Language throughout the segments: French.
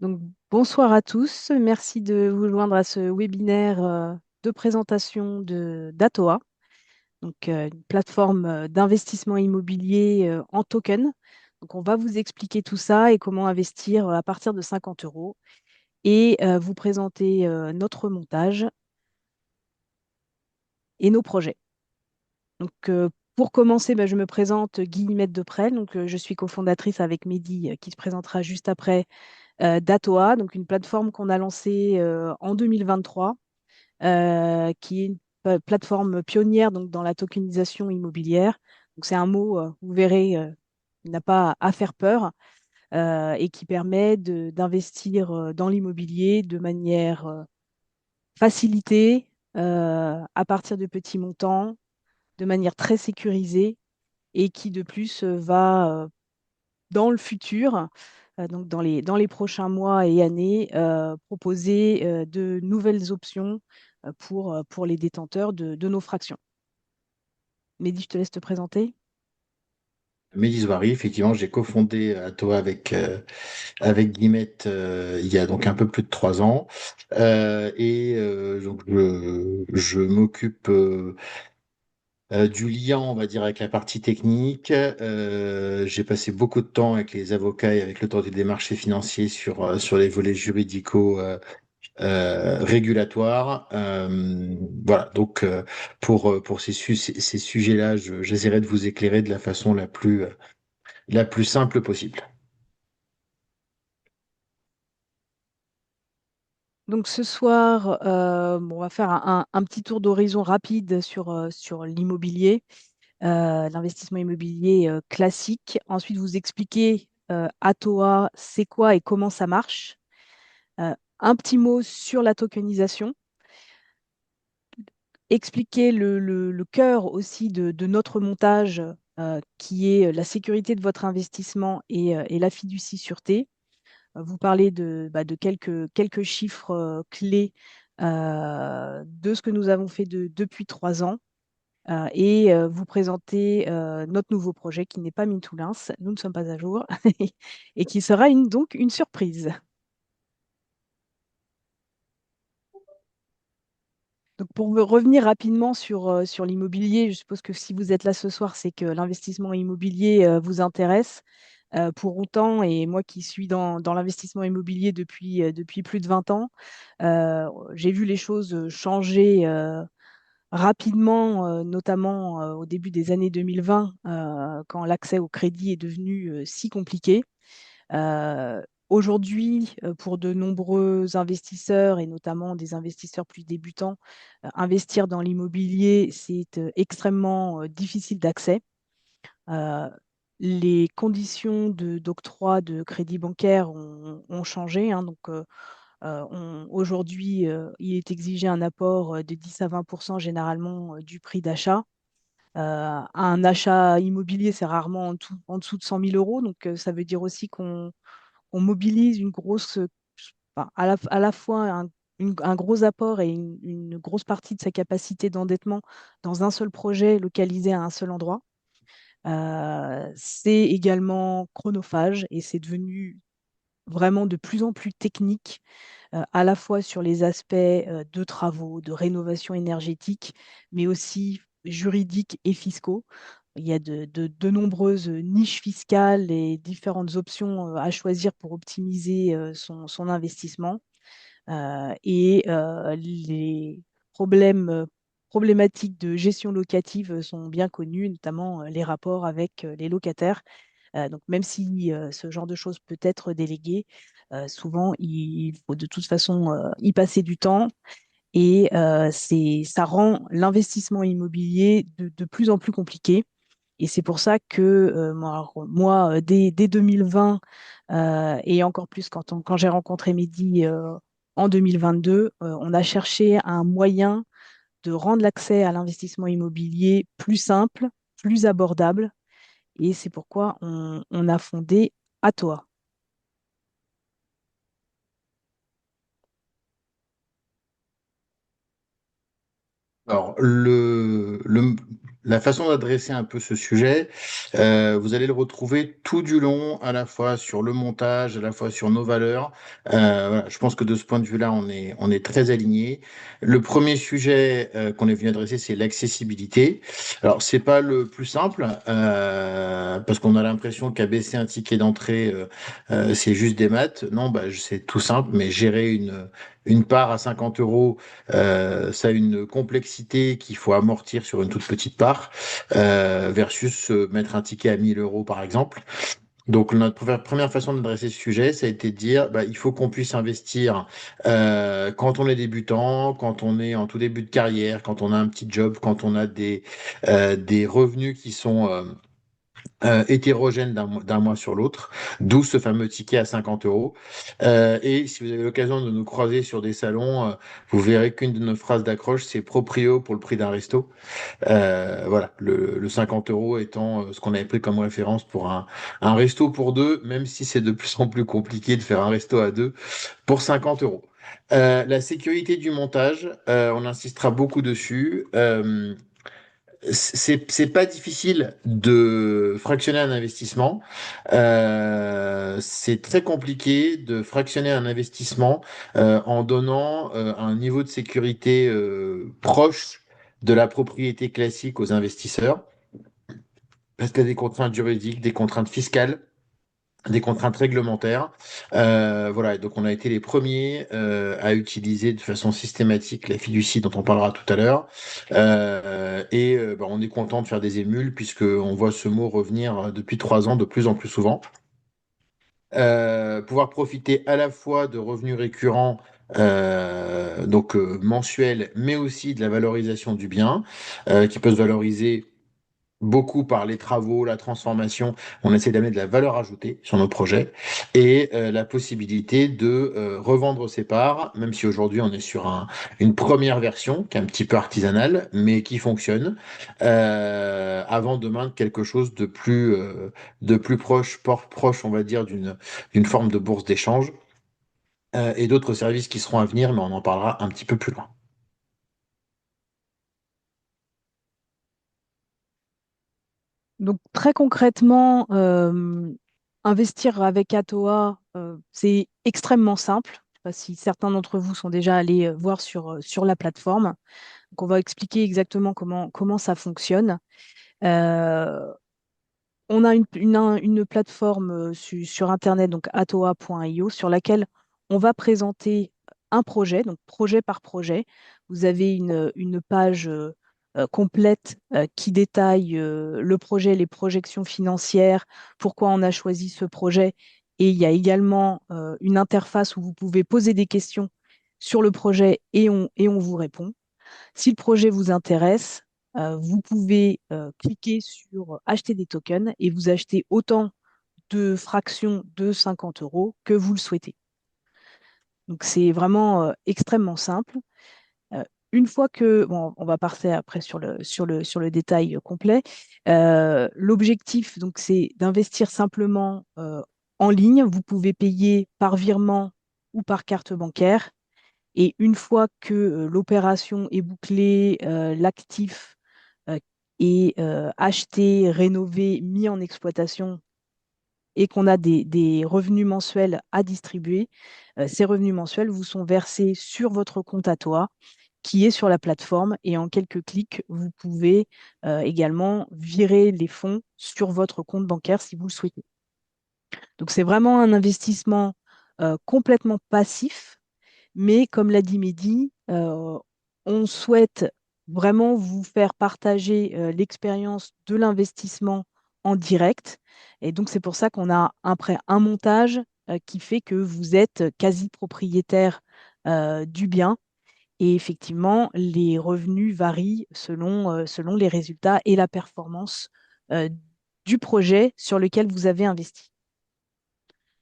Donc, bonsoir à tous. Merci de vous joindre à ce webinaire de présentation de d'Atoa, une plateforme d'investissement immobilier en token. Donc, on va vous expliquer tout ça et comment investir à partir de 50 euros et vous présenter notre montage et nos projets. Donc, pour commencer, je me présente Guillemette Deprel. Je suis cofondatrice avec Mehdi qui se présentera juste après d'Atoa, donc une plateforme qu'on a lancée en 2023, qui est une plateforme pionnière dans la tokenisation immobilière. Donc c'est un mot, vous verrez, qui n'a pas à faire peur et qui permet d'investir dans l'immobilier de manière facilitée, à partir de petits montants, de manière très sécurisée et qui de plus va dans le futur, donc dans les prochains mois et années, proposer de nouvelles options pour les détenteurs de nos fractions. Mehdi, je te laisse te présenter. Mehdi Zouari, effectivement, j'ai cofondé Atoa avec Guillemette il y a donc un peu plus de 3 ans. Donc je m'occupe du lien, on va dire, avec la partie technique. J'ai passé beaucoup de temps avec les avocats et avec l'autorité des marchés financiers sur les volets juridico-régulatoires. Voilà, donc pour ces sujets-là, j'essaierai de vous éclairer de la façon la plus simple possible. Donc ce soir, on va faire un petit tour d'horizon rapide sur l'immobilier, l'investissement immobilier classique. Ensuite, vous expliquer Atoa, c'est quoi et comment ça marche. Un petit mot sur la tokenisation, expliquer le cœur aussi de notre montage, qui est la sécurité de votre investissement et la fiducie sûreté. Vous parler de quelques chiffres clés de ce que nous avons fait depuis 3 ans et vous présenter notre nouveau projet qui n'est pas Mintoulins, nous ne sommes pas à jour, et qui sera donc une surprise. Donc pour me revenir rapidement sur l'immobilier, je suppose que si vous êtes là ce soir, c'est que l'investissement immobilier vous intéresse. Pour autant, et moi qui suis dans l'investissement immobilier depuis plus de 20 ans, j'ai vu les choses changer rapidement, notamment au début des années 2020, quand l'accès au crédit est devenu si compliqué. Euh, Aujourd'hui, pour de nombreux investisseurs et notamment des investisseurs plus débutants, investir dans l'immobilier, c'est extrêmement difficile d'accès. Euh, les conditions d'octroi de crédit bancaire ont changé, hein. Aujourd'hui, il est exigé un apport de 10 à 20% généralement du prix d'achat. Un achat immobilier, c'est rarement en dessous de 100 000 euros. Ça veut dire aussi qu'on mobilise une grosse, enfin, à la fois un gros apport et une grosse partie de sa capacité d'endettement dans un seul projet localisé à un seul endroit. C'est également chronophage et c'est devenu vraiment de plus en plus technique, à la fois sur les aspects de travaux, de rénovation énergétique, mais aussi juridiques et fiscaux. Il y a de nombreuses niches fiscales et différentes options à choisir pour optimiser son investissement. Les problèmes, problématiques de gestion locative sont bien connus, notamment les rapports avec les locataires. Donc même si ce genre de choses peut être délégué, souvent il faut de toute façon y passer du temps et ça rend l'investissement immobilier de plus en plus compliqué. Et c'est pour ça que dès 2020, et encore plus quand j'ai rencontré Mehdi en 2022, on a cherché un moyen de rendre l'accès à l'investissement immobilier plus simple, plus abordable. Et c'est pourquoi on a fondé Atoa. Alors, la façon d'adresser un peu ce sujet, vous allez le retrouver tout du long, à la fois sur le montage, à la fois sur nos valeurs. Voilà, je pense que de ce point de vue-là, on est très alignés. Le premier sujet qu'on est venu adresser, c'est l'accessibilité. Alors, c'est pas le plus simple, parce qu'on a l'impression qu'abaisser un ticket d'entrée, c'est juste des maths. Non, bah, c'est tout simple, mais gérer une part à 50 euros, ça a une complexité qu'il faut amortir sur une toute petite part, versus mettre un ticket à 1000 euros, par exemple. Donc, notre première façon d'adresser ce sujet, ça a été de dire, bah, il faut qu'on puisse investir quand on est débutant, quand on est en tout début de carrière, quand on a un petit job, quand on a des revenus qui sont hétérogène d'un mois sur l'autre, d'où ce fameux ticket à 50 euros. Et si vous avez l'occasion de nous croiser sur des salons, vous verrez qu'une de nos phrases d'accroche, c'est proprio pour le prix d'un resto. Voilà, le 50 euros étant ce qu'on avait pris comme référence pour un resto pour deux, même si c'est de plus en plus compliqué de faire un resto à deux pour 50 euros. La sécurité du montage, on insistera beaucoup dessus. C'est pas difficile de fractionner un investissement. C'est très compliqué de fractionner un investissement en donnant un niveau de sécurité proche de la propriété classique aux investisseurs, parce qu'il y a des contraintes juridiques, des contraintes fiscales, des contraintes réglementaires. Voilà, et donc on a été les premiers à utiliser de façon systématique la fiducie dont on parlera tout à l'heure. On est content de faire des émules puisque on voit ce mot revenir depuis 3 ans de plus en plus souvent. Pouvoir profiter à la fois de revenus récurrents, mensuels, mais aussi de la valorisation du bien, qui peut se valoriser beaucoup par les travaux, la transformation. On essaie d'amener de la valeur ajoutée sur nos projets et la possibilité de revendre ses parts, même si aujourd'hui on est sur une première version qui est un petit peu artisanale, mais qui fonctionne, avant demain quelque chose de plus proche, proche, on va dire, d'une forme de bourse d'échange, et d'autres services qui seront à venir, mais on en parlera un petit peu plus loin. Donc très concrètement, investir avec Atoa, c'est extrêmement simple. Je sais pas si certains d'entre vous sont déjà allés voir sur la plateforme. Donc on va expliquer exactement comment ça fonctionne. Euh, on a une plateforme sur Internet, donc atoa.io, sur laquelle on va présenter un projet, donc projet par projet. Vous avez une page complète qui détaille le projet, les projections financières, pourquoi on a choisi ce projet. Et il y a également une interface où vous pouvez poser des questions sur le projet et on vous répond. Si le projet vous intéresse, vous pouvez cliquer sur acheter des tokens et vous achetez autant de fractions de 50 euros que vous le souhaitez. Donc c'est vraiment extrêmement simple. Euh, une fois que, bon, on va passer après sur le détail complet. L'objectif, donc, c'est d'investir simplement en ligne. Vous pouvez payer par virement ou par carte bancaire. Et une fois que l'opération est bouclée, l'actif euh, est acheté, rénové, mis en exploitation et qu'on a des revenus mensuels à distribuer, ces revenus mensuels vous sont versés sur votre compte à toi qui est sur la plateforme et en quelques clics, vous pouvez également virer les fonds sur votre compte bancaire si vous le souhaitez. Donc c'est vraiment un investissement complètement passif, mais comme l'a dit Mehdi, on souhaite vraiment vous faire partager l'expérience de l'investissement en direct. Et donc, c'est pour ça qu'on a après un montage qui fait que vous êtes quasi propriétaire du bien. Et effectivement, les revenus varient selon les résultats et la performance euh, du projet sur lequel vous avez investi.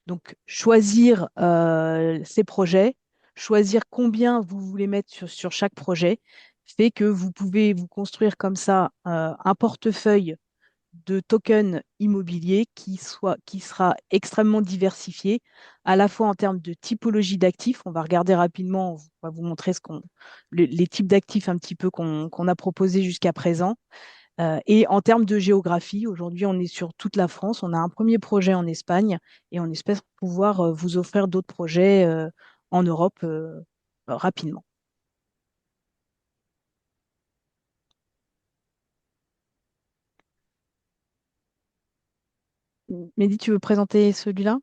Donc, choisir ces projets, choisir combien vous voulez mettre sur chaque projet, fait que vous pouvez vous construire comme ça un portefeuille de tokens immobiliers qui sera extrêmement diversifié, à la fois en termes de typologie d'actifs. On va regarder rapidement, on va vous montrer les types d'actifs un petit peu qu'on a proposés jusqu'à présent. Et en termes de géographie, aujourd'hui, on est sur toute la France. On a un premier projet en Espagne et on espère pouvoir vous offrir d'autres projets en Europe rapidement. Mehdi, tu veux présenter celui-là?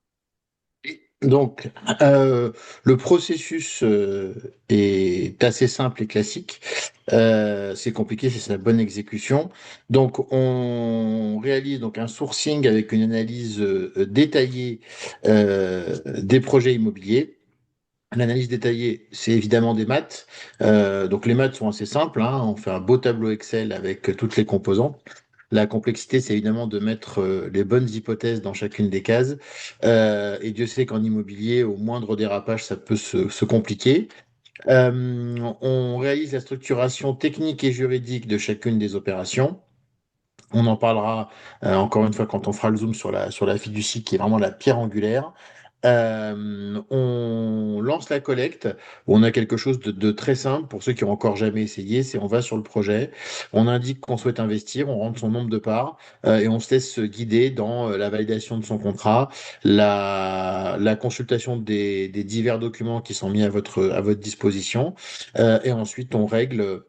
Donc, euh, le processus est assez simple et classique. C'est compliqué, c'est sa bonne exécution. Donc, on réalise donc un sourcing avec une analyse détaillée des projets immobiliers. L'analyse détaillée, c'est évidemment des maths. Donc, les maths sont assez simples, hein. On fait un beau tableau Excel avec toutes les composantes. La complexité, c'est évidemment de mettre les bonnes hypothèses dans chacune des cases. Et Dieu sait qu'en immobilier, au moindre dérapage, ça peut se compliquer. On réalise la structuration technique et juridique de chacune des opérations. On en parlera encore une fois quand on fera le zoom sur la fiducie, qui est vraiment la pierre angulaire. On lance la collecte. On a quelque chose de très simple pour ceux qui ont encore jamais essayé. C'est on va sur le projet, on indique qu'on souhaite investir, on rentre son nombre de parts et on se laisse guider dans la validation de son contrat, la consultation des divers documents qui sont mis à votre disposition et ensuite on règle.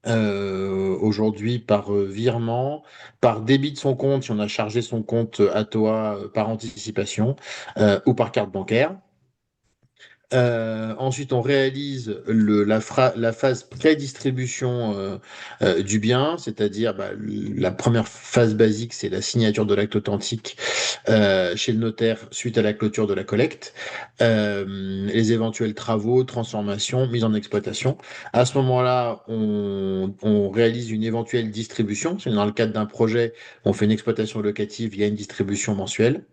Aujourd'hui par virement, par débit de son compte si on a chargé son compte à toi par anticipation ou par carte bancaire. Ensuite, on réalise la phase pré-distribution du bien, c'est-à-dire bah, la première phase basique, c'est la signature de l'acte authentique chez le notaire suite à la clôture de la collecte, les éventuels travaux, transformations, mise en exploitation. À ce moment-là, on réalise une éventuelle distribution. C'est dans le cadre d'un projet, on fait une exploitation locative, il y a une distribution mensuelle.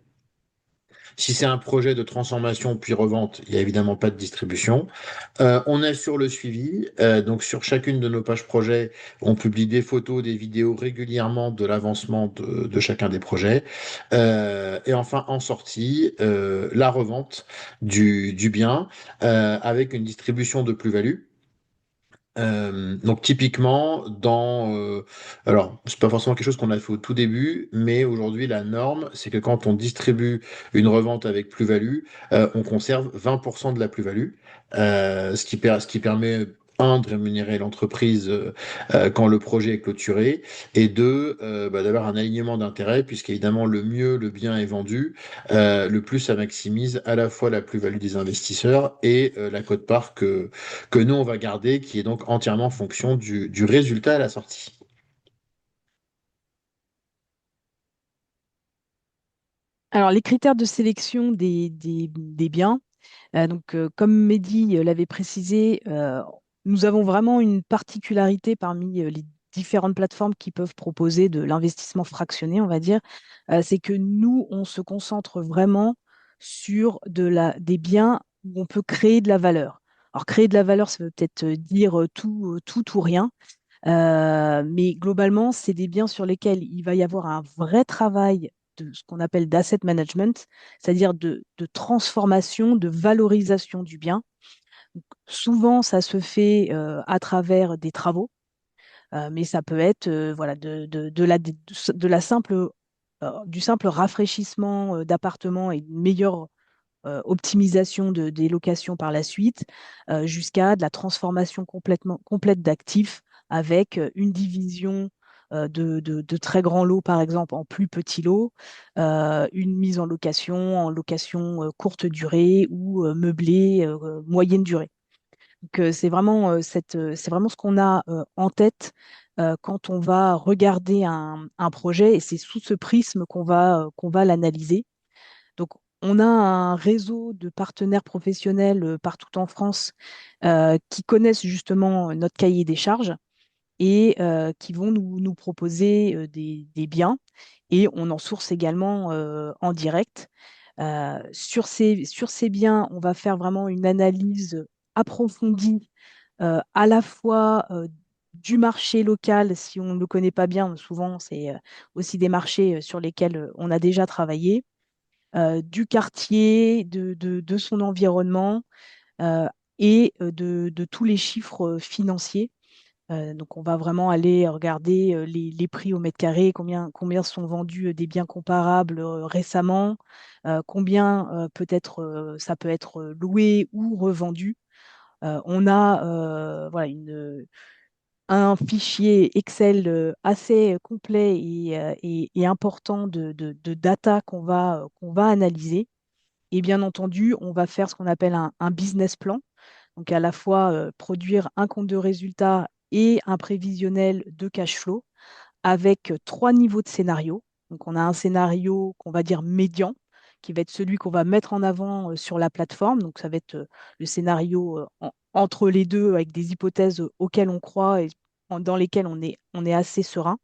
Si c'est un projet de transformation puis revente, il n'y a évidemment pas de distribution. On assure le suivi. Donc sur chacune de nos pages projets, on publie des photos, des vidéos régulièrement de l'avancement de chacun des projets. Et enfin, en sortie, la revente du bien avec une distribution de plus-value. Donc typiquement alors c'est pas forcément quelque chose qu'on a fait au tout début, mais aujourd'hui la norme c'est que quand on distribue une revente avec plus-value, on conserve 20% de la plus-value, ce qui permet un de rémunérer l'entreprise quand le projet est clôturé et deux bah, d'avoir un alignement d'intérêts puisqu'évidemment le mieux le bien est vendu, le plus ça maximise à la fois la plus-value des investisseurs et la quote-part que nous, on va garder, qui est donc entièrement en fonction du résultat à la sortie. Alors, les critères de sélection des biens, comme Mehdi l'avait précisé, nous avons vraiment une particularité parmi les différentes plateformes qui peuvent proposer de l'investissement fractionné, on va dire. C'est que nous, on se concentre vraiment sur des biens où on peut créer de la valeur. Alors, créer de la valeur, ça veut peut-être dire tout ou rien. Mais globalement, c'est des biens sur lesquels il va y avoir un vrai travail de ce qu'on appelle d'asset management, c'est-à-dire de transformation, de valorisation du bien. Donc, souvent, ça se fait à travers des travaux, mais ça peut être voilà, de la simple, du simple rafraîchissement d'appartements et une meilleure optimisation des locations par la suite, jusqu'à de la transformation complète d'actifs avec une division de très grands lots, par exemple, en plus petits lots, une mise en location courte durée ou meublée moyenne durée. Donc, c'est vraiment ce qu'on a en tête quand on va regarder un projet et c'est sous ce prisme qu'on va l'analyser. Donc, on a un réseau de partenaires professionnels partout en France qui connaissent justement notre cahier des charges et qui vont nous proposer des biens. Et on en source également en direct. Sur ces biens, on va faire vraiment une analyse approfondie à la fois du marché local, si on ne le connaît pas bien, souvent c'est aussi des marchés sur lesquels on a déjà travaillé, du quartier, de son environnement euh, et de tous les chiffres financiers. Donc, on va vraiment aller regarder les prix au mètre carré, combien sont vendus des biens comparables récemment, combien peut-être ça peut être loué ou revendu. On a voilà, un fichier Excel assez complet et important de data qu'on va analyser. Et bien entendu, on va faire ce qu'on appelle un business plan. Donc à la fois produire un compte de résultat et un prévisionnel de cash flow avec trois niveaux de scénario. Donc on a un scénario qu'on va dire médian, qui va être celui qu'on va mettre en avant sur la plateforme. Donc ça va être le scénario entre les deux avec des hypothèses auxquelles on croit et dans lesquelles on est assez serein.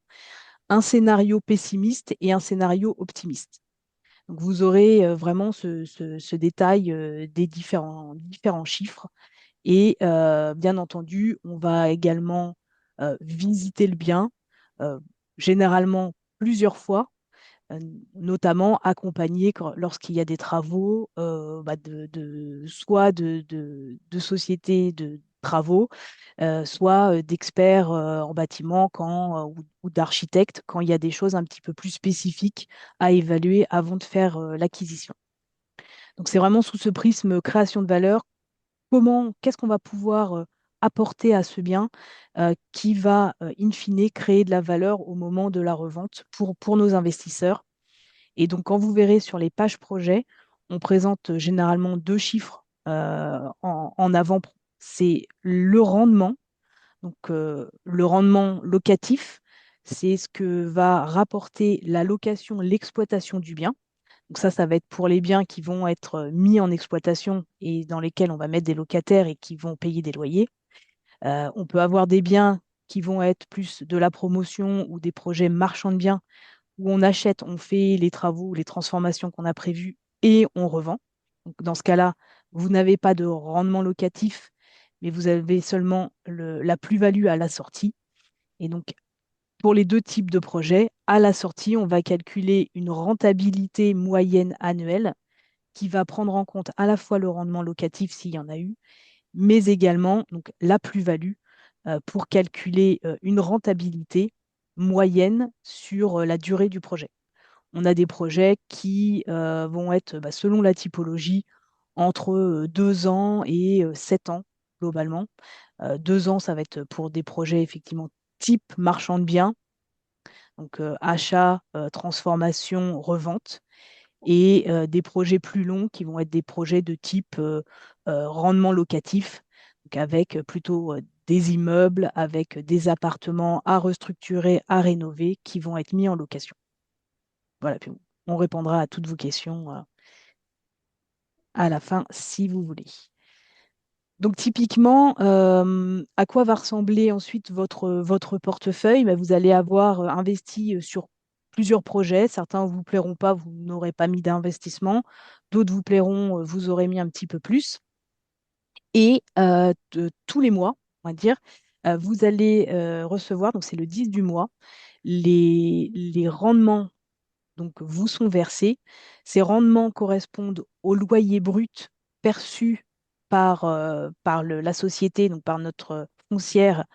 Un scénario pessimiste et un scénario optimiste. Donc vous aurez vraiment ce détail des différents chiffres et bien entendu, on va également visiter le bien, euh, généralement plusieurs fois, euh, notamment accompagné lorsqu'il y a des travaux, bah, soit de sociétés de travaux, soit d'experts en bâtiment ou d'architectes quand il y a des choses un petit peu plus spécifiques à évaluer avant de faire l'acquisition. Donc c'est vraiment sous ce prisme création de valeur qu'est-ce qu'on va pouvoir apporter à ce bien qui va, in fine, créer de la valeur au moment de la revente pour nos investisseurs. Et donc, quand vous verrez sur les pages projets, on présente généralement deux chiffres en avant. C'est le rendement, donc le rendement locatif, c'est ce que va rapporter la location, l'exploitation du bien. Donc ça va être pour les biens qui vont être mis en exploitation et dans lesquels on va mettre des locataires et qui vont payer des loyers. On peut avoir des biens qui vont être plus de la promotion ou des projets marchands de biens où on achète, on fait les travaux, les transformations qu'on a prévues et on revend. Donc dans ce cas-là, vous n'avez pas de rendement locatif, mais vous avez seulement la plus-value à la sortie. Et donc pour les deux types de projets, à la sortie, on va calculer une rentabilité moyenne annuelle qui va prendre en compte à la fois le rendement locatif s'il y en a eu, mais également donc, la plus-value pour calculer une rentabilité moyenne sur la durée du projet. On a des projets qui vont être, bah, selon la typologie, entre 2 ans et 7 ans globalement. 2 ans, ça va être pour des projets effectivement type marchand de biens, donc achat, transformation, revente et des projets plus longs qui vont être des projets de type rendement locatif, donc avec plutôt des immeubles, avec des appartements à restructurer, à rénover, qui vont être mis en location. Voilà, puis on répondra à toutes vos questions à la fin si vous voulez. Donc typiquement, à quoi va ressembler ensuite votre portefeuille? Ben, vous allez avoir investi sur plusieurs projets. Certains ne vous plairont pas, vous n'aurez pas mis d'investissement. D'autres vous plairont, vous aurez mis un petit peu plus. Et tous les mois, on va dire, vous allez recevoir, donc c'est le 10 du mois, les rendements donc, vous sont versés. Ces rendements correspondent au loyer brut perçu par la société, donc par notre foncière,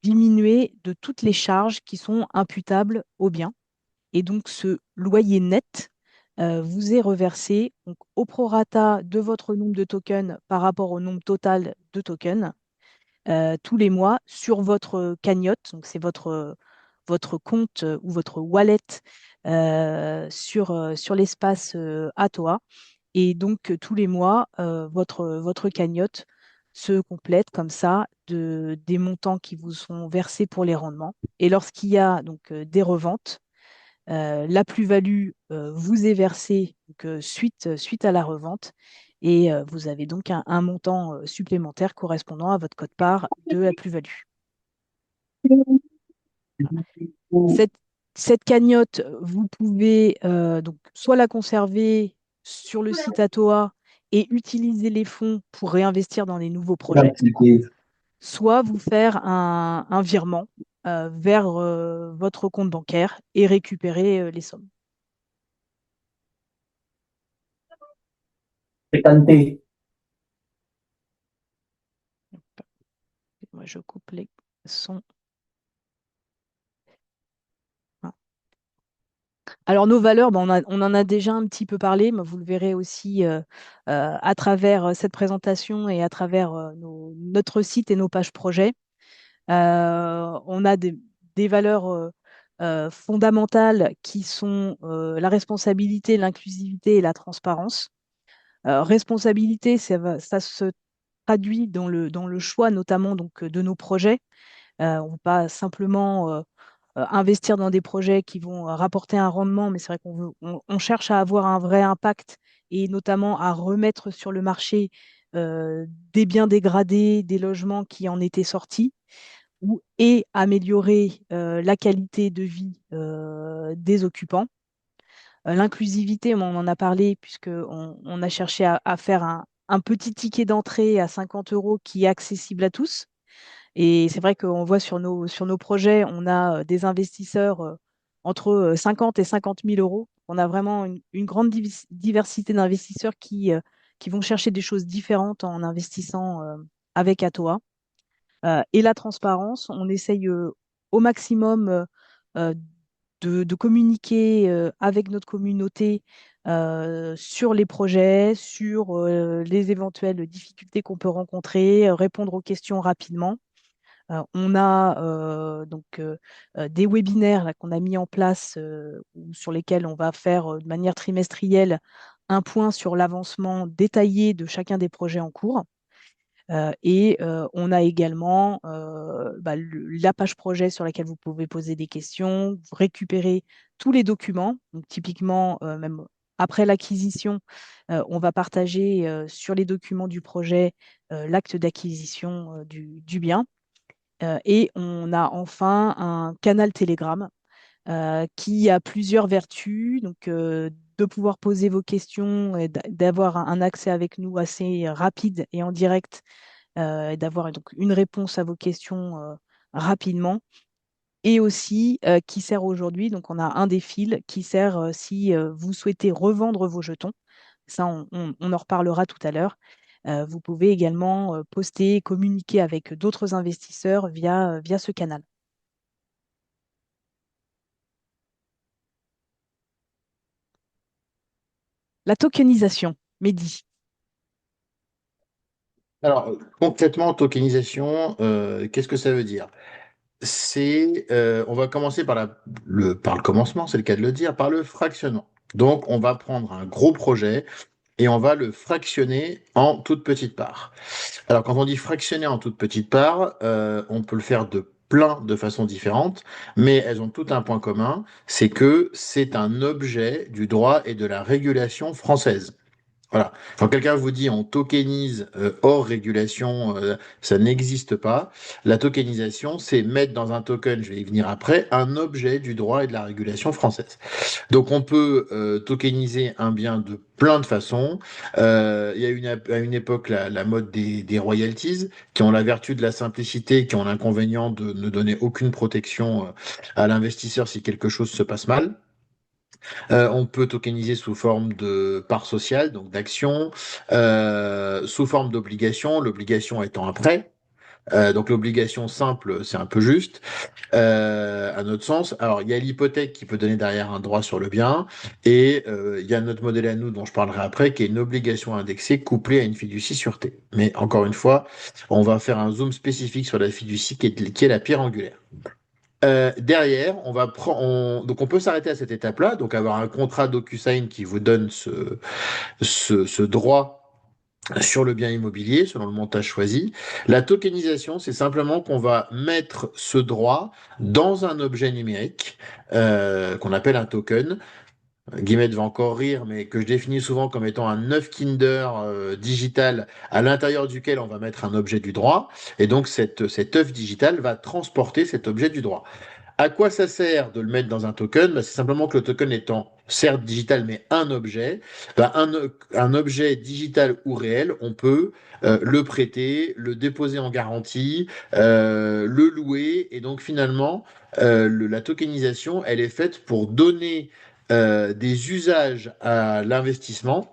diminué de toutes les charges qui sont imputables au bien. Et donc, ce loyer net vous est reversé donc, au prorata de votre nombre de tokens par rapport au nombre total de tokens tous les mois sur votre cagnotte. Donc, c'est votre compte ou votre wallet sur l'espace Atoa. Et donc, tous les mois, votre cagnotte se complète comme ça des montants qui vous sont versés pour les rendements. Et lorsqu'il y a donc des reventes, la plus-value vous est versée donc, suite à la revente et vous avez donc un montant supplémentaire correspondant à votre quote-part de la plus-value. Cette, cette cagnotte, vous pouvez donc soit la conserver sur le site Atoa et utiliser les fonds pour réinvestir dans des nouveaux projets, soit vous faire un virement vers votre compte bancaire et récupérer les sommes. Moi, je coupe les sont... Alors nos valeurs, ben, on en a déjà un petit peu parlé, mais vous le verrez aussi à travers cette présentation et à travers notre site et nos pages projets. On a des valeurs fondamentales qui sont la responsabilité, l'inclusivité et la transparence. Responsabilité, ça se traduit dans le choix notamment donc, de nos projets. On ne va pas simplement investir dans des projets qui vont rapporter un rendement, mais c'est vrai on cherche à avoir un vrai impact et notamment à remettre sur le marché des biens dégradés, des logements qui en étaient sortis, et améliorer la qualité de vie des occupants. L'inclusivité, on en a parlé puisqu'on a cherché à faire un petit ticket d'entrée à 50 euros qui est accessible à tous. Et c'est vrai qu'on voit sur nos projets, on a des investisseurs entre 50 et 50 000 euros. On a vraiment une grande diversité d'investisseurs qui vont chercher des choses différentes en investissant avec Atoa. Et la transparence, on essaye au maximum euh, de communiquer avec notre communauté sur les projets, sur les éventuelles difficultés qu'on peut rencontrer, répondre aux questions rapidement. On a des webinaires là, qu'on a mis en place sur lesquels on va faire de manière trimestrielle un point sur l'avancement détaillé de chacun des projets en cours. On a également la page projet sur laquelle vous pouvez poser des questions, récupérer tous les documents. Donc, typiquement, même après l'acquisition, on va partager sur les documents du projet l'acte d'acquisition du bien. Et on a enfin un canal Telegram qui a plusieurs vertus. Donc, de pouvoir poser vos questions et d'avoir un accès avec nous assez rapide et en direct, et d'avoir donc une réponse à vos questions rapidement. Et aussi qui sert aujourd'hui, donc on a un des fils qui sert si vous souhaitez revendre vos jetons. Ça, on en reparlera tout à l'heure. Vous pouvez également poster, communiquer avec d'autres investisseurs via ce canal. La tokenisation, Mehdi. Alors, concrètement, tokenisation, qu'est-ce que ça veut dire? On va commencer par le commencement, c'est le cas de le dire, par le fractionnement. Donc, on va prendre un gros projet et on va le fractionner en toutes petites parts. Alors, quand on dit fractionner en toutes petites parts, on peut le faire de plein de façons différentes, mais elles ont tout un point commun, c'est que c'est un objet du droit et de la régulation française. Voilà. Quand quelqu'un vous dit on tokenise hors régulation, ça n'existe pas. La tokenisation, c'est mettre dans un token, je vais y venir après, un objet du droit et de la régulation française. Donc on peut tokeniser un bien de plein de façons. Il y a à une époque la mode des royalties, qui ont la vertu de la simplicité, qui ont l'inconvénient de ne donner aucune protection à l'investisseur si quelque chose se passe mal. On peut tokeniser sous forme de part sociale, donc d'action, sous forme d'obligation, l'obligation étant un prêt. Donc l'obligation simple, c'est un peu juste, à notre sens. Alors il y a l'hypothèque qui peut donner derrière un droit sur le bien, et il y a notre modèle à nous dont je parlerai après, qui est une obligation indexée couplée à une fiducie sûreté. Mais encore une fois, on va faire un zoom spécifique sur la fiducie qui est la pierre angulaire. Derrière, donc on peut s'arrêter à cette étape-là, donc avoir un contrat DocuSign qui vous donne ce droit sur le bien immobilier, selon le montage choisi. La tokenisation, c'est simplement qu'on va mettre ce droit dans un objet numérique qu'on appelle un token. Guillemette va encore rire, mais que je définis souvent comme étant un œuf Kinder digital à l'intérieur duquel on va mettre un objet du droit. Et donc cet œuf digital va transporter cet objet du droit. À quoi ça sert de le mettre dans un token? Bah, c'est simplement que le token étant certes digital mais un objet, bah, un objet digital ou réel, on peut le prêter, le déposer en garantie, le louer et donc finalement la tokenisation, elle est faite pour donner des usages à l'investissement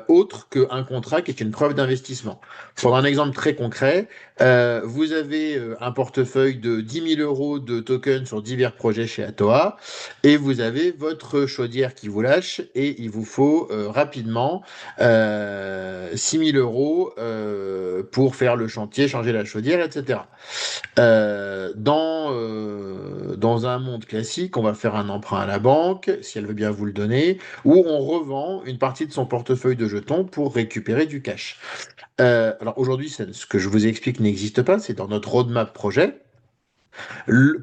autre qu'un contrat qui est une preuve d'investissement. Pour un exemple très concret, vous avez un portefeuille de 10 000 € de tokens sur divers projets chez Atoa et vous avez votre chaudière qui vous lâche et il vous faut rapidement 6 000 € pour faire le chantier, changer la chaudière, etc. Dans un monde classique, on va faire un emprunt à la banque, si elle veut bien vous le donner, ou on revend une partie de son portefeuille de jetons pour récupérer du cash. Alors aujourd'hui, ce que je vous explique n'existe pas, c'est dans notre roadmap projet.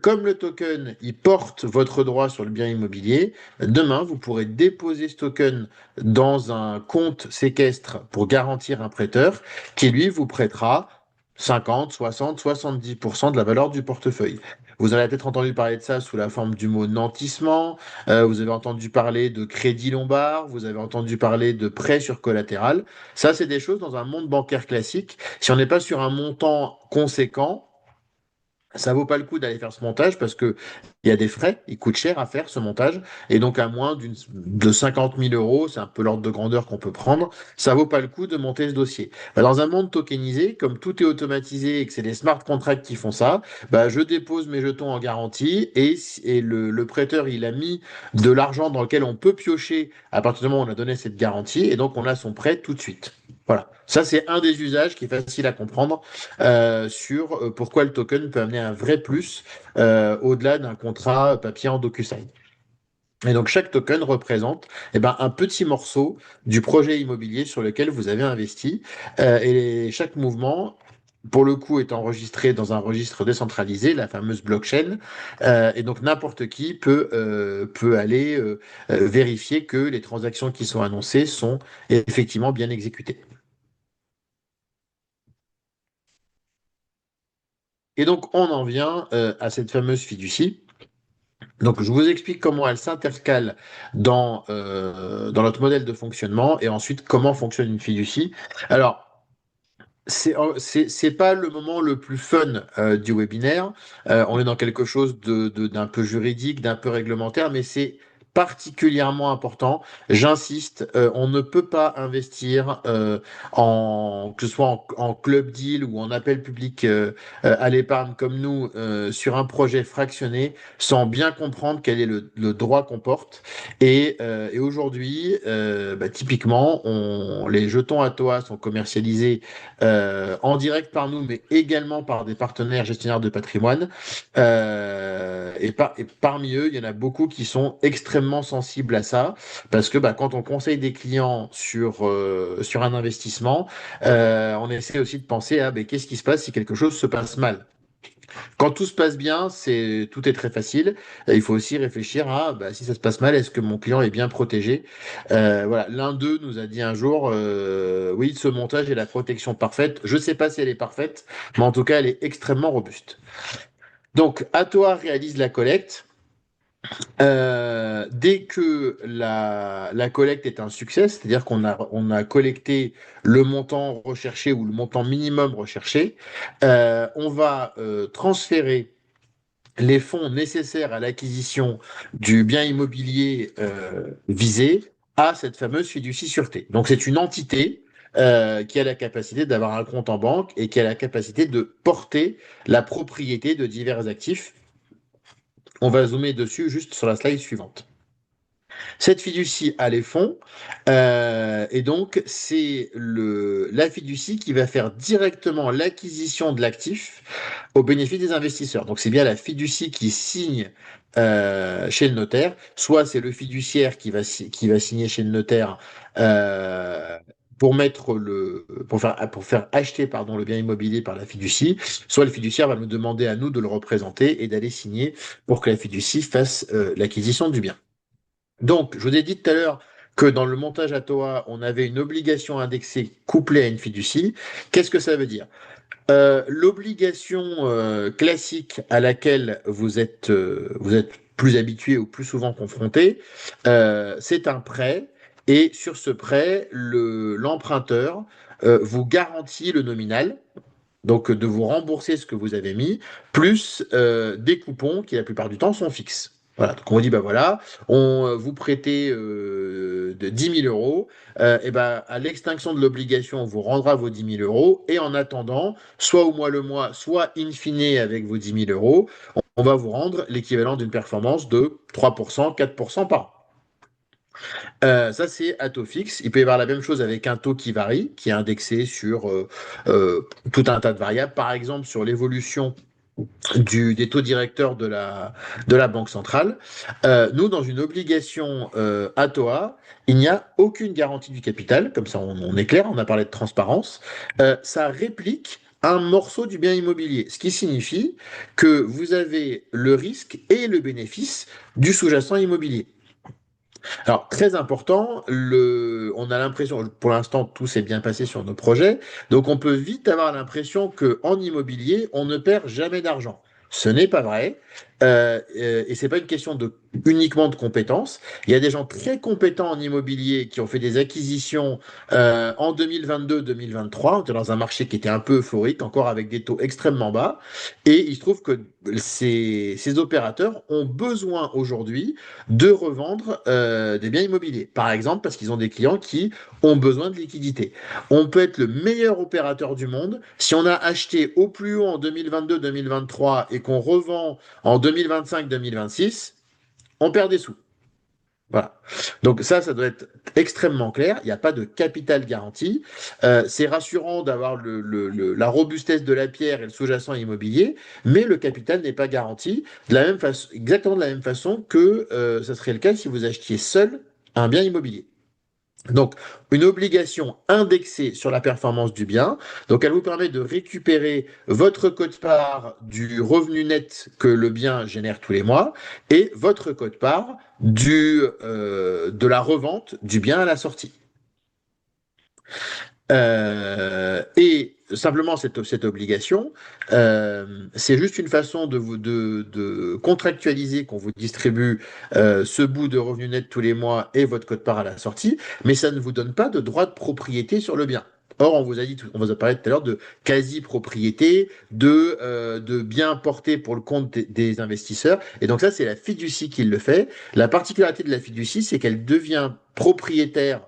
Comme le token, il porte votre droit sur le bien immobilier, demain, vous pourrez déposer ce token dans un compte séquestre pour garantir un prêteur qui, lui, vous prêtera 50, 60, 70% de la valeur du portefeuille. Vous avez peut-être entendu parler de ça sous la forme du mot nantissement, vous avez entendu parler de crédit lombard, vous avez entendu parler de prêt sur collatéral. Ça, c'est des choses dans un monde bancaire classique. Si on n'est pas sur un montant conséquent, ça vaut pas le coup d'aller faire ce montage parce que il y a des frais, il coûte cher à faire ce montage, et donc à moins de 50 000 €, c'est un peu l'ordre de grandeur qu'on peut prendre, ça vaut pas le coup de monter ce dossier. Bah, dans un monde tokenisé, comme tout est automatisé et que c'est les smart contracts qui font ça, bah, je dépose mes jetons en garantie et le prêteur il a mis de l'argent dans lequel on peut piocher à partir du moment où on a donné cette garantie, et donc on a son prêt tout de suite. Voilà, ça c'est un des usages qui est facile à comprendre sur pourquoi le token peut amener un vrai plus au-delà d'un contrat papier en DocuSign. Et donc chaque token représente un petit morceau du projet immobilier sur lequel vous avez investi. Chaque mouvement, pour le coup, est enregistré dans un registre décentralisé, la fameuse blockchain. Et donc n'importe qui peut aller vérifier que les transactions qui sont annoncées sont effectivement bien exécutées. Et donc on en vient à cette fameuse fiducie. Donc, je vous explique comment elle s'intercale dans notre modèle de fonctionnement et ensuite comment fonctionne une fiducie. Alors, c'est pas le moment le plus fun du webinaire. On est dans quelque chose d'un peu juridique, d'un peu réglementaire, mais c'est particulièrement important. J'insiste, on ne peut pas investir que ce soit en club deal ou en appel public à l'épargne comme nous sur un projet fractionné sans bien comprendre quel est le droit qu'on porte. Et aujourd'hui, typiquement, les jetons Atoa sont commercialisés en direct par nous, mais également par des partenaires gestionnaires de patrimoine. Et parmi eux, il y en a beaucoup qui sont extrêmement sensibles à ça, parce que quand on conseille des clients sur un investissement, on essaie aussi de penser à qu'est-ce qui se passe si quelque chose se passe mal. Quand tout se passe bien, tout est très facile. Il faut aussi réfléchir à si ça se passe mal, est-ce que mon client est bien protégé? Voilà, l'un d'eux nous a dit un jour, oui, ce montage est la protection parfaite. Je ne sais pas si elle est parfaite, mais en tout cas, elle est extrêmement robuste. Donc, Atoa réalise la collecte. Dès que la collecte est un succès, c'est-à-dire qu'on a collecté le montant recherché ou le montant minimum recherché, on va transférer les fonds nécessaires à l'acquisition du bien immobilier visé à cette fameuse fiducie sûreté. Donc c'est une entité qui a la capacité d'avoir un compte en banque et qui a la capacité de porter la propriété de divers actifs. On va zoomer dessus juste sur la slide suivante. Cette fiducie a les fonds, et donc c'est la fiducie qui va faire directement l'acquisition de l'actif au bénéfice des investisseurs. Donc c'est bien la fiducie qui signe chez le notaire, soit c'est le fiduciaire qui va signer chez le notaire pour faire acheter le bien immobilier par la fiducie, soit le fiduciaire va nous demander à nous de le représenter et d'aller signer pour que la fiducie fasse l'acquisition du bien. Donc, je vous ai dit tout à l'heure que dans le montage à TOA, on avait une obligation indexée couplée à une fiducie. Qu'est-ce que ça veut dire? L'obligation classique à laquelle vous êtes plus habitué ou plus souvent confronté, c'est un prêt. Et sur ce prêt, l'emprunteur vous garantit le nominal, donc de vous rembourser ce que vous avez mis, plus des coupons qui la plupart du temps sont fixes. Voilà, donc on dit, bah voilà, on vous prêtez de 10 000 euros, et ben à l'extinction de l'obligation, on vous rendra vos 10 000 euros, et en attendant, soit au mois le mois, soit in fine avec vos 10 000 euros, on va vous rendre l'équivalent d'une performance de 3%, 4% par an. Ça, c'est à taux fixe. Il peut y avoir la même chose avec un taux qui varie, qui est indexé sur tout un tas de variables, par exemple sur l'évolution des taux directeurs de la Banque centrale. Nous, dans une obligation ATOA, il n'y a aucune garantie du capital, comme ça on est clair, on a parlé de transparence. Ça réplique un morceau du bien immobilier, ce qui signifie que vous avez le risque et le bénéfice du sous-jacent immobilier. Alors, très important, on a l'impression, pour l'instant, tout s'est bien passé sur nos projets, donc on peut vite avoir l'impression qu'en immobilier, on ne perd jamais d'argent. Ce n'est pas vrai, et c'est pas une question uniquement de compétences. Il y a des gens très compétents en immobilier qui ont fait des acquisitions en 2022-2023. On était dans un marché qui était un peu euphorique, encore avec des taux extrêmement bas, et il se trouve que ces opérateurs ont besoin aujourd'hui de revendre des biens immobiliers. Par exemple, parce qu'ils ont des clients qui ont besoin de liquidité. On peut être le meilleur opérateur du monde. Si on a acheté au plus haut en 2022-2023 et qu'on revend en 2025-2026, on perd des sous. Voilà. Donc ça doit être extrêmement clair. Il n'y a pas de capital garanti. C'est rassurant d'avoir la robustesse de la pierre et le sous-jacent immobilier, mais le capital n'est pas garanti de la même façon, exactement de la même façon que ça serait le cas si vous achetiez seul un bien immobilier. Donc, une obligation indexée sur la performance du bien. Donc, elle vous permet de récupérer votre quote-part du revenu net que le bien génère tous les mois et votre quote-part de la revente du bien à la sortie. Et simplement, cette obligation, c'est juste une façon de contractualiser qu'on vous distribue ce bout de revenu net tous les mois et votre quote-part à la sortie, mais ça ne vous donne pas de droit de propriété sur le bien. Or, on vous a parlé tout à l'heure de quasi-propriété, de biens portés pour le compte des investisseurs. Et donc ça, c'est la fiducie qui le fait. La particularité de la fiducie, c'est qu'elle devient propriétaire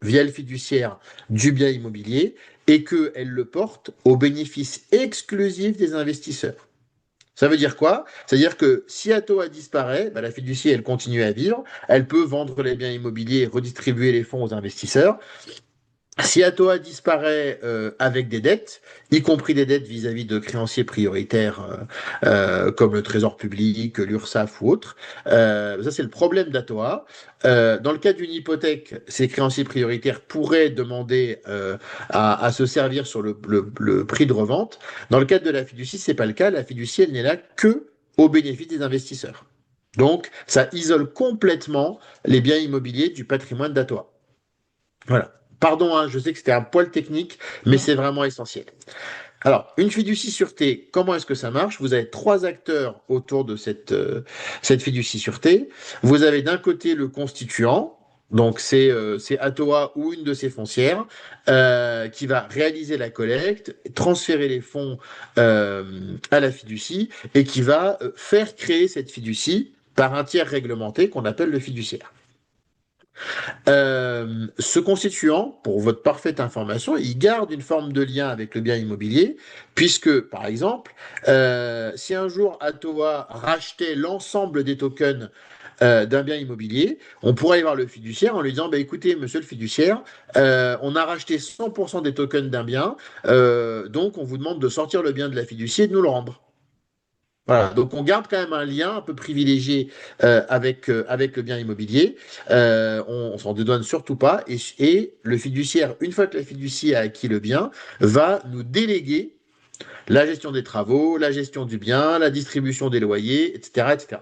via le fiduciaire du bien immobilier et qu'elle le porte au bénéfice exclusif des investisseurs. Ça veut dire quoi? C'est-à-dire que si Ato disparaît, bah, la fiducie, elle continue à vivre, elle peut vendre les biens immobiliers et redistribuer les fonds aux investisseurs. Si Atoa disparaît avec des dettes, y compris des dettes vis-à-vis de créanciers prioritaires comme le Trésor public, l'URSSAF ou autres, ça c'est le problème d'Atoa. Dans le cas d'une hypothèque, ces créanciers prioritaires pourraient demander à se servir sur le prix de revente. Dans le cadre de la fiducie, c'est pas le cas. La fiducie, elle n'est là que au bénéfice des investisseurs. Donc, ça isole complètement les biens immobiliers du patrimoine d'Atoa. Voilà. Pardon, hein, je sais que c'était un poil technique, mais Non. c'est vraiment essentiel. Alors, une fiducie sûreté, comment est-ce que ça marche? Vous avez trois acteurs autour de cette fiducie sûreté. Vous avez d'un côté le constituant, donc c'est Atoa ou une de ses foncières, qui va réaliser la collecte, transférer les fonds à la fiducie et qui va faire créer cette fiducie par un tiers réglementé qu'on appelle le fiduciaire. Ce constituant, pour votre parfaite information, il garde une forme de lien avec le bien immobilier, puisque, par exemple, si un jour Atoa rachetait l'ensemble des tokens d'un bien immobilier, on pourrait aller voir le fiduciaire en lui disant, bah, écoutez, monsieur le fiduciaire, on a racheté 100% des tokens d'un bien, donc on vous demande de sortir le bien de la fiducie et de nous le rendre. Voilà, donc on garde quand même un lien un peu privilégié avec le bien immobilier. On s'en dédouane surtout pas. Et le fiduciaire, une fois que la fiducie a acquis le bien, va nous déléguer la gestion des travaux, la gestion du bien, la distribution des loyers, etc., etc.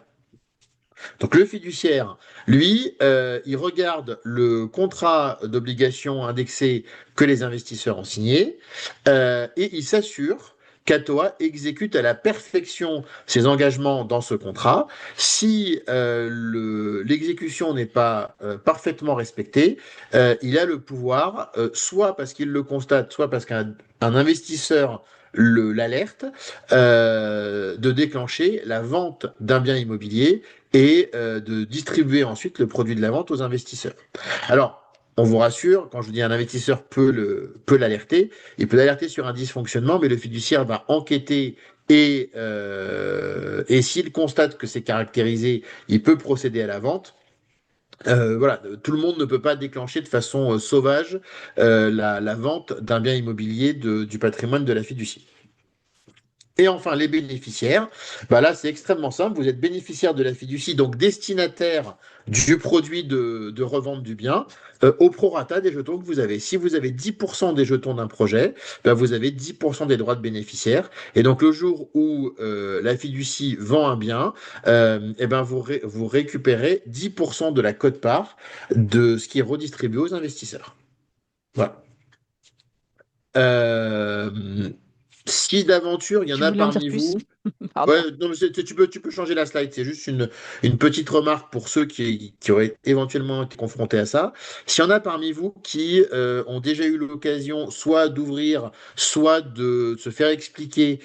Donc le fiduciaire, lui, il regarde le contrat d'obligation indexé que les investisseurs ont signé et il s'assure qu'Atoa exécute à la perfection ses engagements dans ce contrat. Si l'exécution n'est pas parfaitement respectée, il a le pouvoir, soit parce qu'il le constate, soit parce qu'un investisseur l'alerte, de déclencher la vente d'un bien immobilier et de distribuer ensuite le produit de la vente aux investisseurs. Alors, on vous rassure, quand je vous dis un investisseur peut l'alerter, il peut l'alerter sur un dysfonctionnement, mais le fiduciaire va enquêter et s'il constate que c'est caractérisé, il peut procéder à la vente. Voilà, tout le monde ne peut pas déclencher de façon sauvage la vente d'un bien immobilier du patrimoine de la fiducie. Et enfin, les bénéficiaires, bah là, c'est extrêmement simple. Vous êtes bénéficiaire de la fiducie, donc destinataire du produit de revente du bien, au prorata des jetons que vous avez. Si vous avez 10% des jetons d'un projet, bah, vous avez 10% des droits de bénéficiaire. Et donc, le jour où la fiducie vend un bien, eh ben, vous récupérez 10% de la quote-part de ce qui est redistribué aux investisseurs. Voilà. Euh, si d'aventure, il y en Tu a voulais en dire parmi plus? vous. Ouais, Pardon. non, mais tu peux changer la slide. C'est juste une petite remarque pour ceux qui auraient éventuellement été confrontés à ça. S'il y en a parmi vous qui ont déjà eu l'occasion soit d'ouvrir, soit de se faire expliquer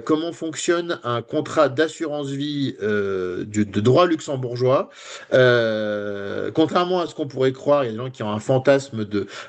comment fonctionne un contrat d'assurance vie de droit luxembourgeois, contrairement à ce qu'on pourrait croire, il y a des gens qui ont un fantasme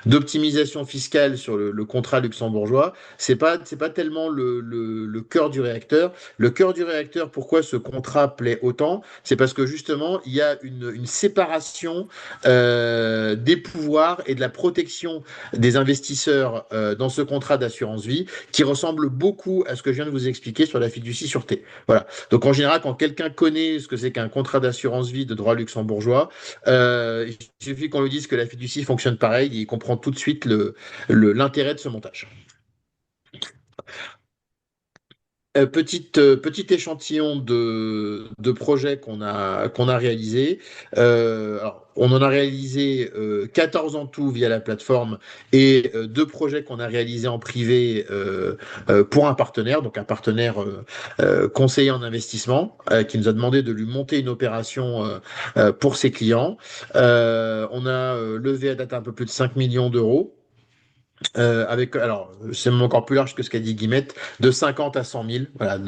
d'optimisation fiscale sur le contrat luxembourgeois. C'est pas tellement le cœur du réacteur. Le cœur du réacteur, pourquoi ce contrat plaît autant? C'est parce que justement, il y a une séparation des pouvoirs et de la protection des investisseurs dans ce contrat d'assurance vie qui ressemble beaucoup à ce que je viens de vous expliquer sur la fiducie sûreté. Voilà. Donc en général, quand quelqu'un connaît ce que c'est qu'un contrat d'assurance vie de droit luxembourgeois, il suffit qu'on lui dise que la fiducie fonctionne pareil et il comprend tout de suite l'intérêt de ce montage. Petit échantillon de projets qu'on a réalisé. Alors, on en a réalisé 14 en tout via la plateforme et deux projets qu'on a réalisés en privé pour un partenaire, donc un partenaire conseiller en investissement qui nous a demandé de lui monter une opération pour ses clients. On a levé à date un peu plus de 5 millions d'euros. Alors, c'est même encore plus large que ce qu'a dit Guillemette, de 50 à 100 000, voilà,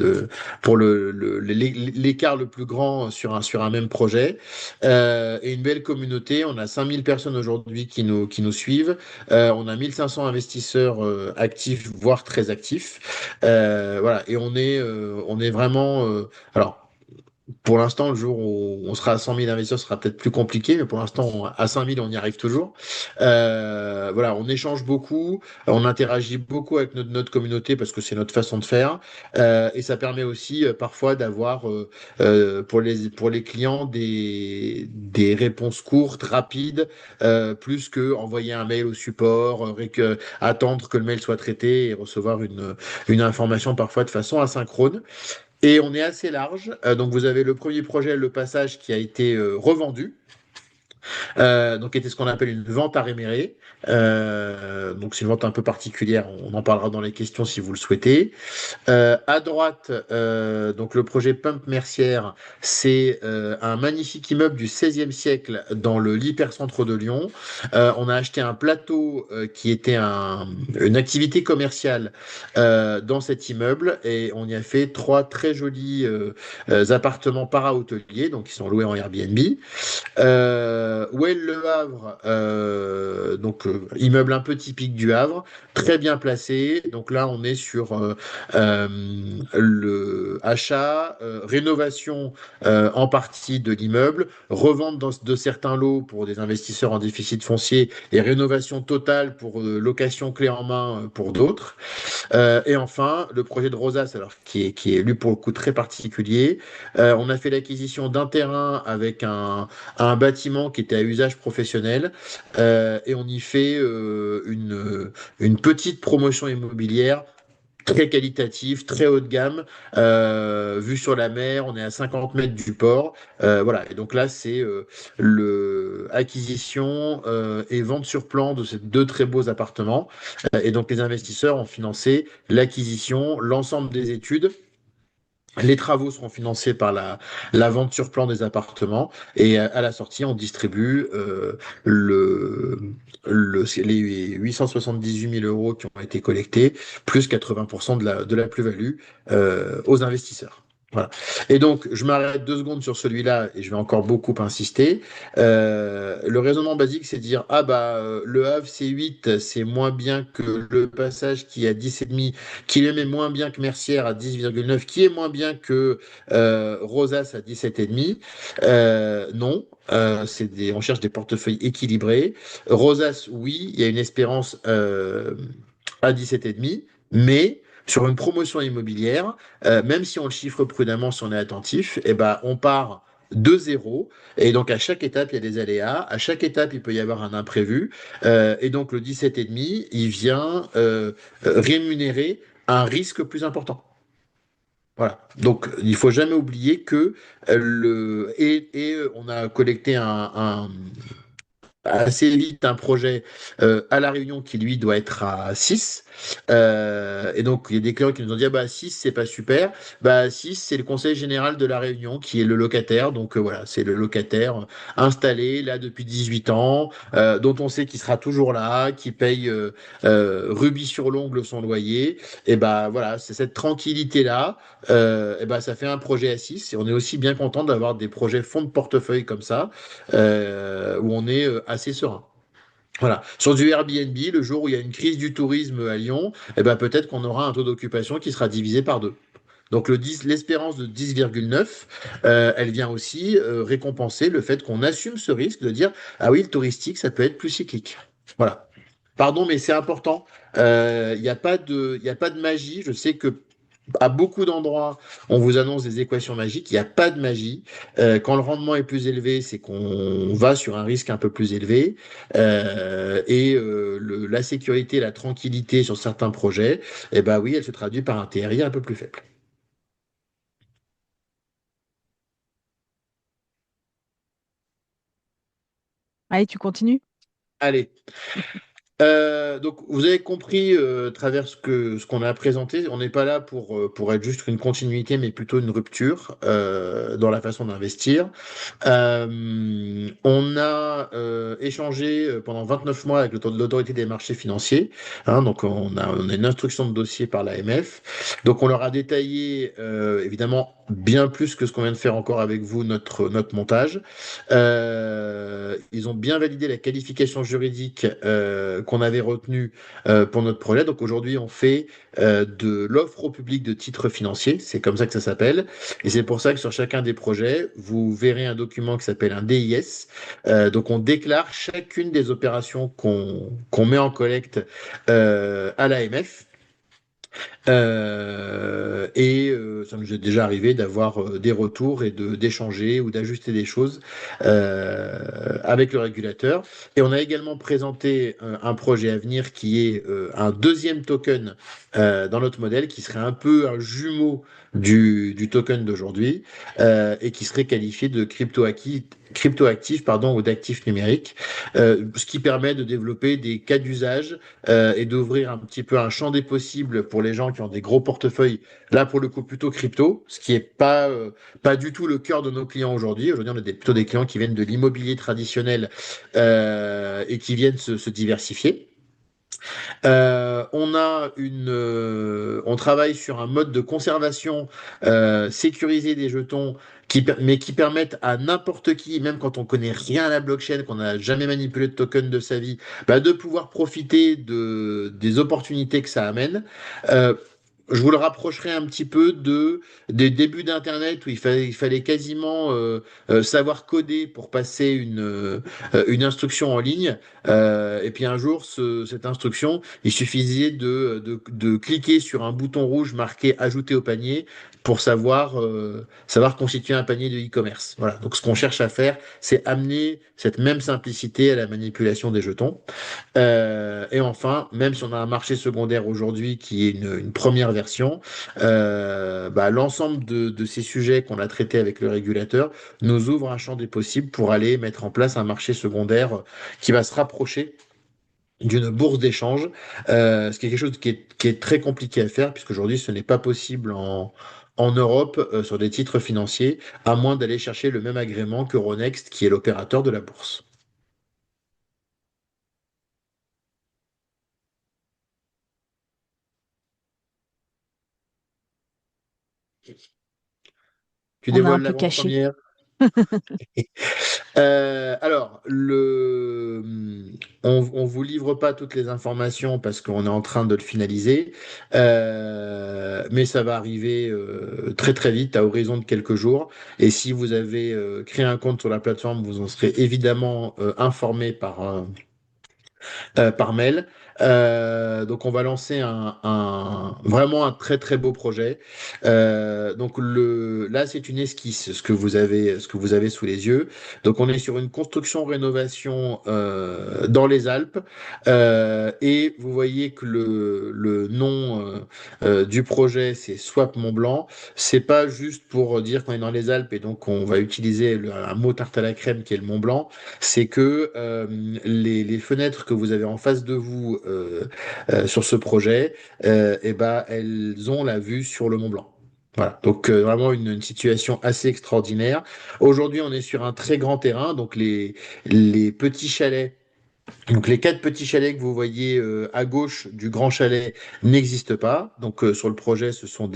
pour l'écart le plus grand sur un même projet. Et une belle communauté, on a 5 000 personnes aujourd'hui qui nous suivent, on a 1 500 investisseurs actifs, voire très actifs. Voilà, et on est vraiment... alors, pour l'instant, le jour où on sera à 100 000 investisseurs, ce sera peut-être plus compliqué, mais pour l'instant, à 5 000, on y arrive toujours. Voilà, on échange beaucoup, on interagit beaucoup avec notre communauté parce que c'est notre façon de faire. Et ça permet aussi parfois d'avoir pour les clients des réponses courtes, rapides, plus que envoyer un mail au support, attendre que le mail soit traité et recevoir une information parfois de façon asynchrone. Et on est assez large. Donc vous avez le premier projet, le passage, qui a été revendu. Donc qui était ce qu'on appelle une vente à réméré. Donc c'est une vente un peu particulière. On en parlera dans les questions si vous le souhaitez. À droite, donc le projet Pump Mercière, c'est un magnifique immeuble du XVIe siècle dans l'hypercentre de Lyon. On a acheté un plateau qui était une activité commerciale dans cet immeuble et on y a fait trois très jolis appartements para-hôteliers, donc qui sont loués en Airbnb. Well Le Havre, donc immeuble un peu typique du Havre, très bien placé. Donc là, on est sur euh, le achat, rénovation en partie de l'immeuble, revente de certains lots pour des investisseurs en déficit foncier et rénovation totale pour location clé en main pour d'autres. Et enfin, le projet de Rosas, alors qui est lui pour le coup très particulier. On a fait l'acquisition d'un terrain avec un bâtiment qui était à usage professionnel et on y fait une petite promotion immobilière très qualitative, très haut de gamme, vue sur la mer, on est à 50 mètres du port. Voilà, et donc là, c'est le acquisition et vente sur plan de ces deux très beaux appartements. Et donc les investisseurs ont financé l'acquisition, l'ensemble des études Les travaux seront financés par la vente sur plan des appartements et à la sortie, on distribue le, les 878 000 euros qui ont été collectés, plus 80% de la plus-value aux investisseurs. Voilà. Et donc, je m'arrête 2 secondes sur celui-là et je vais encore beaucoup insister. Le raisonnement basique, c'est de dire, ah bah, le Havre C8, c'est moins bien que le passage qui est à 10,5, qui est même moins bien que Mercière à 10,9, qui est moins bien que Rosas à 17,5. Non, on cherche des portefeuilles équilibrés. Rosas, oui, il y a une espérance à 17,5, mais sur une promotion immobilière, même si on le chiffre prudemment, si on est attentif, eh ben, on part de zéro. Et donc, à chaque étape, il y a des aléas. À chaque étape, il peut y avoir un imprévu. Et donc, le 17,5, il vient rémunérer un risque plus important. Voilà. Donc, il faut jamais oublier que on a collecté assez vite un projet à La Réunion qui lui doit être à 6. Et donc il y a des clients qui nous ont dit ah bah 6 c'est pas super. Bah 6 c'est le conseil général de La Réunion qui est le locataire. Donc voilà, c'est le locataire installé là depuis 18 ans, dont on sait qu'il sera toujours là, qui paye rubis sur l'ongle son loyer. Et bah voilà, c'est cette tranquillité là. Et bah ça fait un projet à 6 et on est aussi bien content d'avoir des projets fonds de portefeuille comme ça où on est assez serein. Voilà. Sur du Airbnb, le jour où il y a une crise du tourisme à Lyon, eh ben peut-être qu'on aura un taux d'occupation qui sera divisé par deux. Donc l'espérance de 10,9, elle vient aussi récompenser le fait qu'on assume ce risque de dire, ah oui, le touristique, ça peut être plus cyclique. Voilà. Pardon, mais c'est important. Il y a pas de magie. Je sais que à beaucoup d'endroits, on vous annonce des équations magiques. Il n'y a pas de magie. Quand le rendement est plus élevé, c'est qu'on va sur un risque un peu plus élevé. La sécurité, la tranquillité sur certains projets, eh ben oui, elle se traduit par un TRI un peu plus faible. Allez, tu continues? Allez. Donc, vous avez compris à travers ce qu'on a présenté, on n'est pas là pour être juste une continuité, mais plutôt une rupture dans la façon d'investir. On a échangé pendant 29 mois avec l'autorité des marchés financiers. Hein, donc, on a une instruction de dossier par l'AMF. Donc, on leur a détaillé évidemment bien plus que ce qu'on vient de faire encore avec vous, notre montage. Ils ont bien validé la qualification juridique qu'on avait retenue pour notre projet. Donc aujourd'hui, on fait de l'offre au public de titres financiers. C'est comme ça que ça s'appelle. Et c'est pour ça que sur chacun des projets, vous verrez un document qui s'appelle un DIS. Donc on déclare chacune des opérations qu'on met en collecte à l'AMF. Ça nous est déjà arrivé d'avoir des retours et d'échanger ou d'ajuster des choses avec le régulateur. Et on a également présenté un projet à venir qui est un deuxième token dans notre modèle qui serait un peu un jumeau du token d'aujourd'hui et qui serait qualifié de cryptoactif pardon, ou d'actif numérique, ce qui permet de développer des cas d'usage et d'ouvrir un petit peu un champ des possibles pour les gens qui ont des gros portefeuilles, là pour le coup plutôt crypto, ce qui est pas du tout le cœur de nos clients aujourd'hui. Aujourd'hui, on a plutôt des clients qui viennent de l'immobilier traditionnel et qui viennent se diversifier. On travaille sur un mode de conservation sécurisé des jetons, mais qui permettent à n'importe qui, même quand on connaît rien à la blockchain, qu'on n'a jamais manipulé de token de sa vie, bah, de pouvoir profiter des opportunités que ça amène. Euh, je vous le rapprocherai un petit peu des débuts d'Internet où il fallait quasiment savoir coder pour passer une instruction en ligne. Et puis un jour, cette instruction, il suffisait de cliquer sur un bouton rouge marqué Ajouter au panier pour savoir constituer un panier de e-commerce. Voilà. Donc ce qu'on cherche à faire, c'est amener cette même simplicité à la manipulation des jetons. Et enfin, même si on a un marché secondaire aujourd'hui qui est une première version, bah, l'ensemble de ces sujets qu'on a traités avec le régulateur nous ouvre un champ des possibles pour aller mettre en place un marché secondaire qui va se rapprocher d'une bourse d'échange, ce qui est quelque chose qui est très compliqué à faire, puisqu'aujourd'hui ce n'est pas possible en Europe sur des titres financiers, à moins d'aller chercher le même agrément qu'Euronext, qui est l'opérateur de la bourse. Tu On a un dévoiles peu caché. l'avant-première. Alors, on vous livre pas toutes les informations parce qu'on est en train de le finaliser, mais ça va arriver très très vite, à horizon de quelques jours. Et si vous avez créé un compte sur la plateforme, vous en serez évidemment informé par mail. Donc on va lancer vraiment un très très beau projet. Donc là c'est une esquisse ce que vous avez sous les yeux. Donc on est sur une construction rénovation dans les Alpes. Et vous voyez que le nom du projet c'est Swap Mont Blanc. C'est pas juste pour dire qu'on est dans les Alpes et donc on va utiliser un mot tarte à la crème qui est le Mont Blanc. C'est que les fenêtres que vous avez en face de vous sur ce projet, eh ben, elles ont la vue sur le Mont Blanc. Voilà, donc vraiment une situation assez extraordinaire. Aujourd'hui, on est sur un très grand terrain, donc les petits chalets donc les quatre petits chalets que vous voyez à gauche du grand chalet n'existent pas. Donc sur le projet, ce sont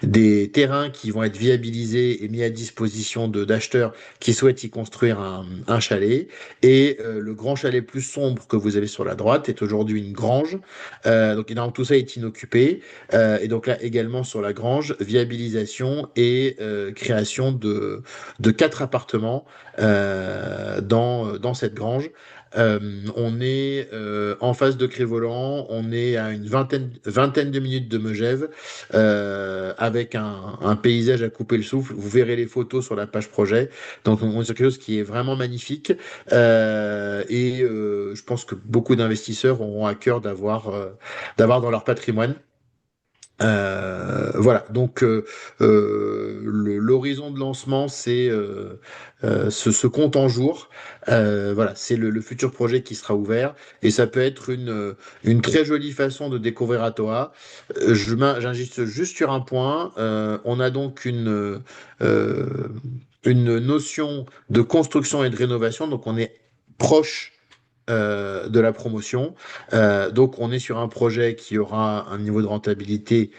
des terrains qui vont être viabilisés et mis à disposition d'acheteurs qui souhaitent y construire un chalet. Et le grand chalet plus sombre que vous avez sur la droite est aujourd'hui une grange. Donc évidemment, tout ça est inoccupé. Et donc là également sur la grange, viabilisation et création de quatre appartements dans cette grange. On est en face de Crévolan, on est à une vingtaine de minutes de Megève, avec un paysage à couper le souffle. Vous verrez les photos sur la page projet. Donc on est sur quelque chose qui est vraiment magnifique. Je pense que beaucoup d'investisseurs auront à cœur d'avoir dans leur patrimoine. Voilà, donc l'horizon de lancement, c'est ce compte en jour. Voilà, c'est le futur projet qui sera ouvert et ça peut être une très jolie façon de découvrir Atoa. J'insiste juste sur un point. On a donc euh, une notion de construction et de rénovation, donc on est proche de la promotion. Donc, on est sur un projet qui aura un niveau de rentabilité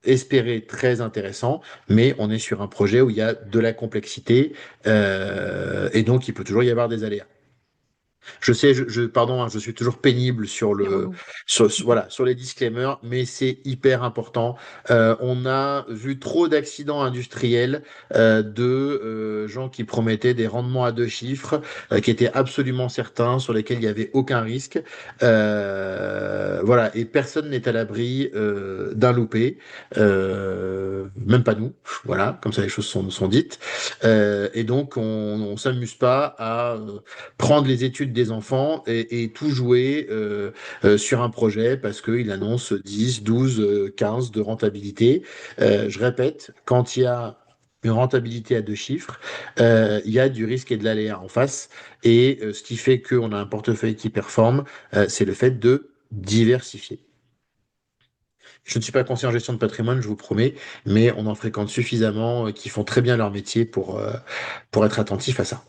espéré très intéressant, mais on est sur un projet où il y a de la complexité et donc il peut toujours y avoir des aléas. Je sais, pardon, hein, je suis toujours pénible C'est relou. voilà, sur les disclaimers, mais c'est hyper important. On a vu trop d'accidents industriels de gens qui promettaient des rendements à deux chiffres, qui étaient absolument certains, sur lesquels il n'y avait aucun risque. Voilà, et personne n'est à l'abri d'un loupé, même pas nous. Voilà, comme ça les choses sont dites. Et donc on s'amuse pas à prendre les études des enfants et tout jouer sur un projet parce qu'il annonce 10, 12, 15 de rentabilité. Je répète, quand il y a une rentabilité à deux chiffres, il y a du risque et de l'aléa en face. Et ce qui fait qu'on a un portefeuille qui performe, c'est le fait de diversifier. Je ne suis pas conseiller en gestion de patrimoine, je vous promets, mais on en fréquente suffisamment qui font très bien leur métier pour être attentif à ça.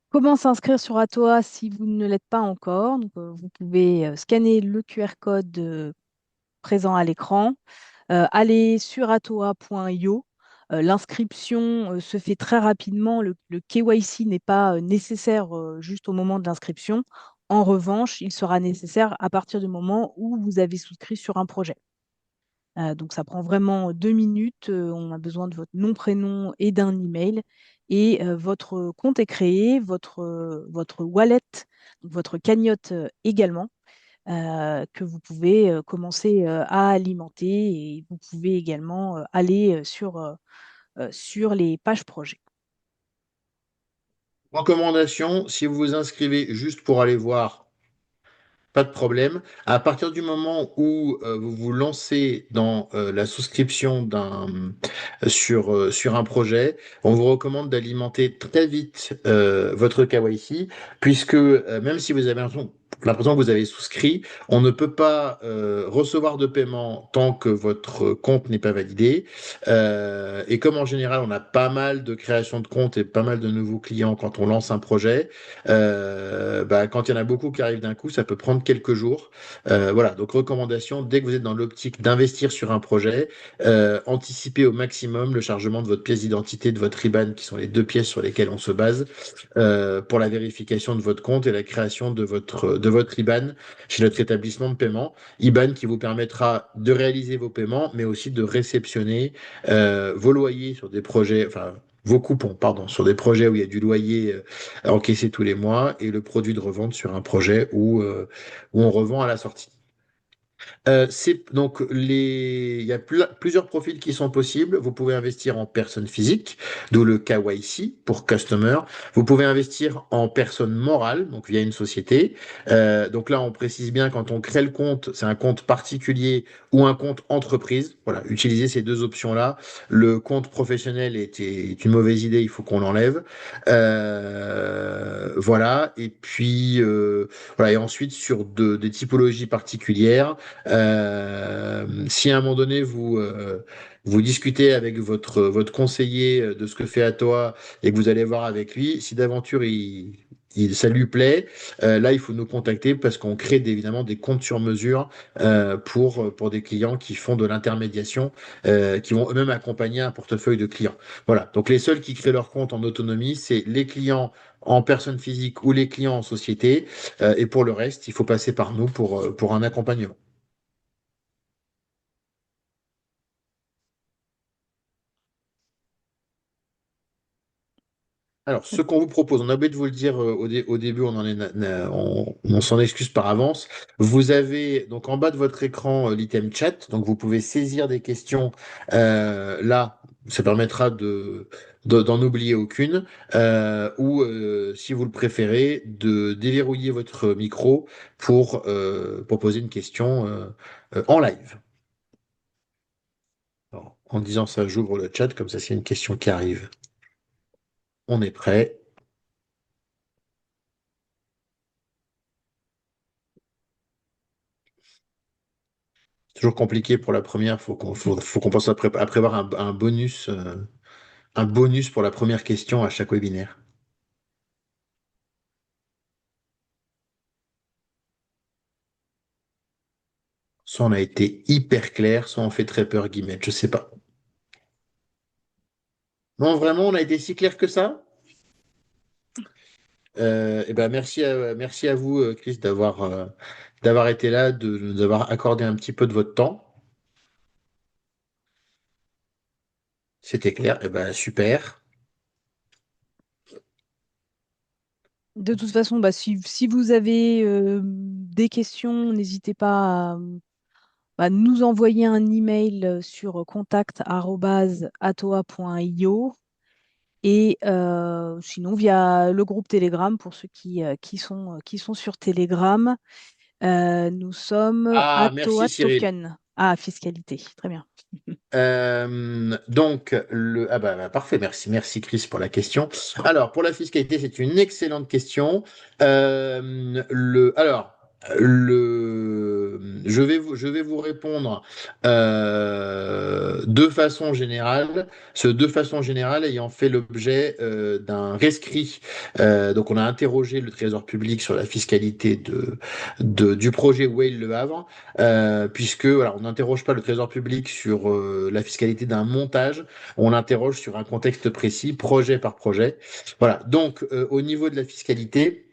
Comment s'inscrire sur Atoa si vous ne l'êtes pas encore? Donc, vous pouvez scanner le QR code présent à l'écran, aller sur atoa.io. L'inscription se fait très rapidement. Le KYC n'est pas nécessaire juste au moment de l'inscription. En revanche, il sera nécessaire à partir du moment où vous avez souscrit sur un projet. Donc ça prend vraiment 2 minutes. On a besoin de votre nom, prénom et d'un email. Et votre compte est créé, votre wallet, donc votre cagnotte également, que vous pouvez commencer à alimenter. Et vous pouvez également aller sur les pages projets. Recommandation, si vous vous inscrivez juste pour aller voir, pas de problème. À partir du moment où vous vous lancez dans la souscription sur un projet, on vous recommande d'alimenter très vite votre KYC, puisque même si vous avez l'impression l'impression que vous avez souscrit. On ne peut pas recevoir de paiement tant que votre compte n'est pas validé. Et comme en général, on a pas mal de création de comptes et pas mal de nouveaux clients quand on lance un projet, bah, quand il y en a beaucoup qui arrivent d'un coup, ça peut prendre quelques jours. Voilà, donc recommandation, dès que vous êtes dans l'optique d'investir sur un projet, anticipez au maximum le chargement de votre pièce d'identité, de votre IBAN, qui sont les deux pièces sur lesquelles on se base pour la vérification de votre compte et la création de votre IBAN chez notre établissement de paiement. IBAN qui vous permettra de réaliser vos paiements, mais aussi de réceptionner vos loyers sur des projets, enfin vos coupons, pardon, sur des projets où il y a du loyer à encaisser tous les mois et le produit de revente sur un projet où on revend à la sortie. Il y a plusieurs profils qui sont possibles. Vous pouvez investir en personne physique, d'où le KYC pour customer. Vous pouvez investir en personne morale, donc via une société. Donc là, on précise bien quand on crée le compte, c'est un compte particulier ou un compte entreprise. Voilà, utilisez ces deux options-là. Le compte professionnel est une mauvaise idée, il faut qu'on l'enlève. Voilà. Et puis voilà. Et ensuite sur des typologies particulières. Si à un moment donné vous discutez avec votre conseiller de ce que fait Atoa et que vous allez voir avec lui, si d'aventure ça lui plaît, là il faut nous contacter parce qu'on crée évidemment des comptes sur mesure pour des clients qui font de l'intermédiation, qui vont eux-mêmes accompagner un portefeuille de clients. Voilà. Donc les seuls qui créent leur compte en autonomie, c'est les clients en personne physique ou les clients en société. Et pour le reste, il faut passer par nous pour un accompagnement. Alors, ce qu'on vous propose, on a oublié de vous le dire au début, on s'en excuse par avance. Vous avez donc en bas de votre écran l'item chat, donc vous pouvez saisir des questions. Là, ça permettra d'en oublier aucune, ou si vous le préférez, de déverrouiller votre micro pour poser une question en live. Alors, en disant ça, j'ouvre le chat, comme ça, s'il y a une question qui arrive, on est prêt. Toujours compliqué pour la première, faut qu'on pense à prévoir un bonus pour la première question à chaque webinaire. Soit on a été hyper clair, soit on fait très peur, guillemets, je sais pas. Non, vraiment, on a été si clair que ça? Eh ben, merci à vous, Chris, d'avoir été là, de nous avoir accordé un petit peu de votre temps. C'était clair. Eh ben, super. De toute façon, bah, si vous avez des questions, n'hésitez pas à nous envoyer un email sur contact@atoa.io et sinon via le groupe Telegram pour ceux qui sont sur Telegram. Nous sommes Ah, merci Atoa Cyril. Token. Ah, fiscalité. Très bien. Parfait, merci Chris pour la question. Alors pour la fiscalité, c'est une excellente question. Je vais vous répondre de façon générale. Ce de façon générale ayant fait l'objet d'un rescrit. Donc on a interrogé le Trésor public sur la fiscalité du projet Whale Le Havre puisque voilà, on n'interroge pas le Trésor public sur la fiscalité d'un montage, on l'interroge sur un contexte précis, projet par projet. Voilà, donc au niveau de la fiscalité,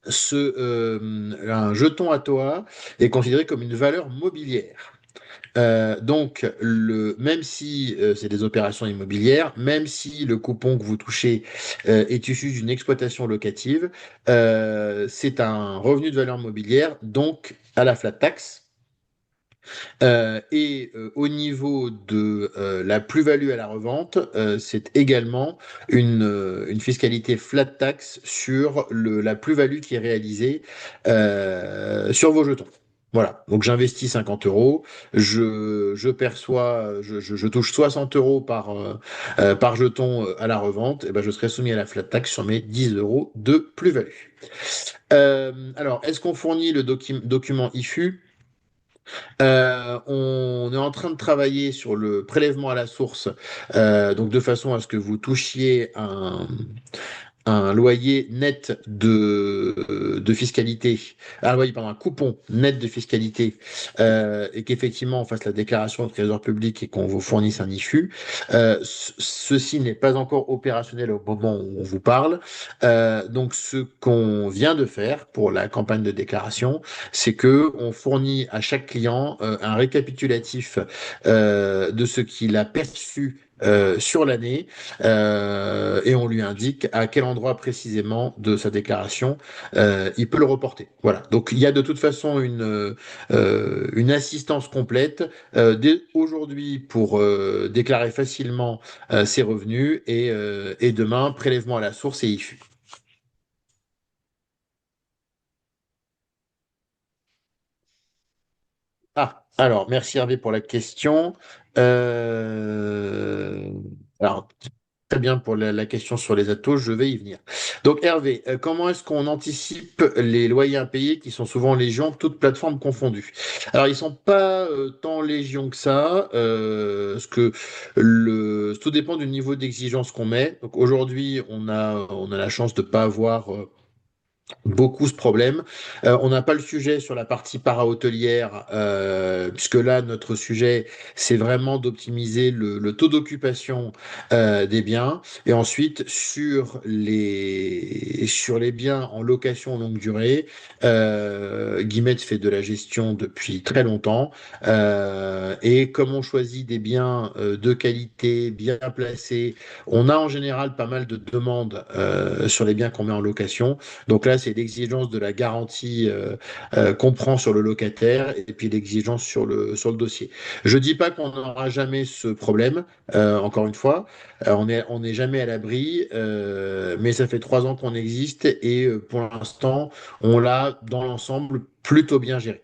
un jeton à TOA est considéré comme une valeur mobilière. Même si c'est des opérations immobilières, même si le coupon que vous touchez est issu d'une exploitation locative, c'est un revenu de valeur mobilière, donc à la flat tax. Au niveau de la plus-value à la revente, c'est également une fiscalité flat tax sur la plus-value qui est réalisée sur vos jetons. Voilà, donc j'investis 50 euros, je touche 60 euros par jeton à la revente, et ben je serai soumis à la flat tax sur mes 10 euros de plus-value. Alors, est-ce qu'on fournit le document IFU? On est en train de travailler sur le prélèvement à la source, donc de façon à ce que vous touchiez un loyer net de fiscalité, un loyer, pardon, un coupon net de fiscalité, et qu'effectivement on fasse la déclaration de trésor public et qu'on vous fournisse un IFU. Ceci n'est pas encore opérationnel au moment où on vous parle. Donc ce qu'on vient de faire pour la campagne de déclaration, c'est que on fournit à chaque client un récapitulatif de ce qu'il a perçu sur l'année, et on lui indique à quel endroit précisément de sa déclaration il peut le reporter. Voilà. Donc il y a de toute façon une assistance complète dès aujourd'hui pour déclarer facilement ses revenus et demain prélèvement à la source et IFU. Ah, alors merci Hervé pour la question. Euh, alors très bien pour la question sur les atos, je vais y venir. Donc Hervé, comment est-ce qu'on anticipe les loyers impayés qui sont souvent légion, toutes plateformes confondues? Alors ils sont pas tant légion que ça, tout dépend du niveau d'exigence qu'on met. Donc aujourd'hui, on a la chance de pas avoir beaucoup ce problème. On n'a pas le sujet sur la partie para-hôtelière, puisque là, notre sujet, c'est vraiment d'optimiser le taux d'occupation des biens. Et ensuite, sur les biens en location longue durée, Guillemette fait de la gestion depuis très longtemps. Et comme on choisit des biens de qualité, bien placés, on a en général pas mal de demandes sur les biens qu'on met en location. Donc là, c'est l'exigence de la garantie qu'on prend sur le locataire et puis l'exigence sur le dossier. Je dis pas qu'on n'aura jamais ce problème, encore une fois. On n'est jamais à l'abri, mais ça fait 3 ans qu'on existe et pour l'instant, on l'a dans l'ensemble plutôt bien géré.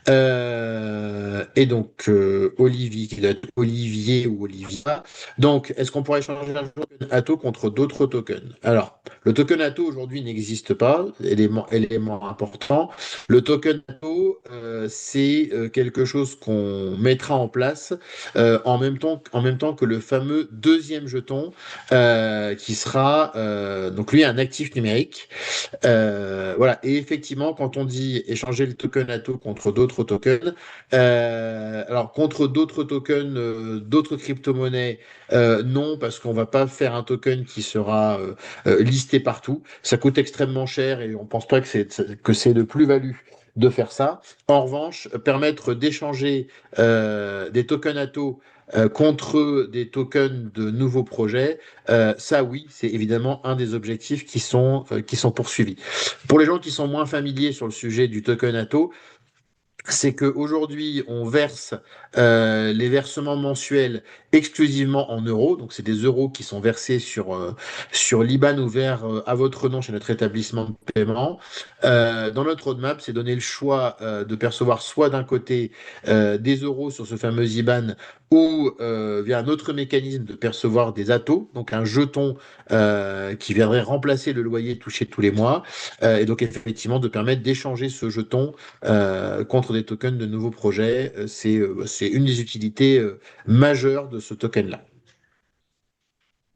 Et donc, Olivier, qui doit être Olivier ou Olivia. Donc, est-ce qu'on pourrait changer un token ATO contre d'autres tokens? Alors, le token ATO aujourd'hui n'existe pas, élément important. Le token ATO, c'est quelque chose qu'on mettra en place en même temps que le fameux deuxième jeton, qui sera donc lui un actif numérique. Voilà. Et effectivement, quand on dit échanger le token ATO contre d'autres tokens, alors contre d'autres tokens, d'autres crypto-monnaies, non, parce qu'on va pas faire un token qui sera listé partout. Ça coûte extrêmement cher et on pense pas que c'est de plus-value de faire ça. En revanche, permettre d'échanger des tokens ATO contre des tokens de nouveaux projets, ça oui, c'est évidemment un des objectifs qui sont poursuivis. Pour les gens qui sont moins familiers sur le sujet du token ATO, c'est qu'aujourd'hui, on verse les versements mensuels exclusivement en euros. Donc, c'est des euros qui sont versés sur l'IBAN ouvert à votre nom chez notre établissement de paiement. Dans notre roadmap, c'est donner le choix de percevoir soit d'un côté des euros sur ce fameux IBAN ou via un autre mécanisme de percevoir des ATO, donc un jeton qui viendrait remplacer le loyer touché tous les mois. Et donc, effectivement, de permettre d'échanger ce jeton contre des tokens de nouveaux projets. C'est une des utilités majeures de ce token-là.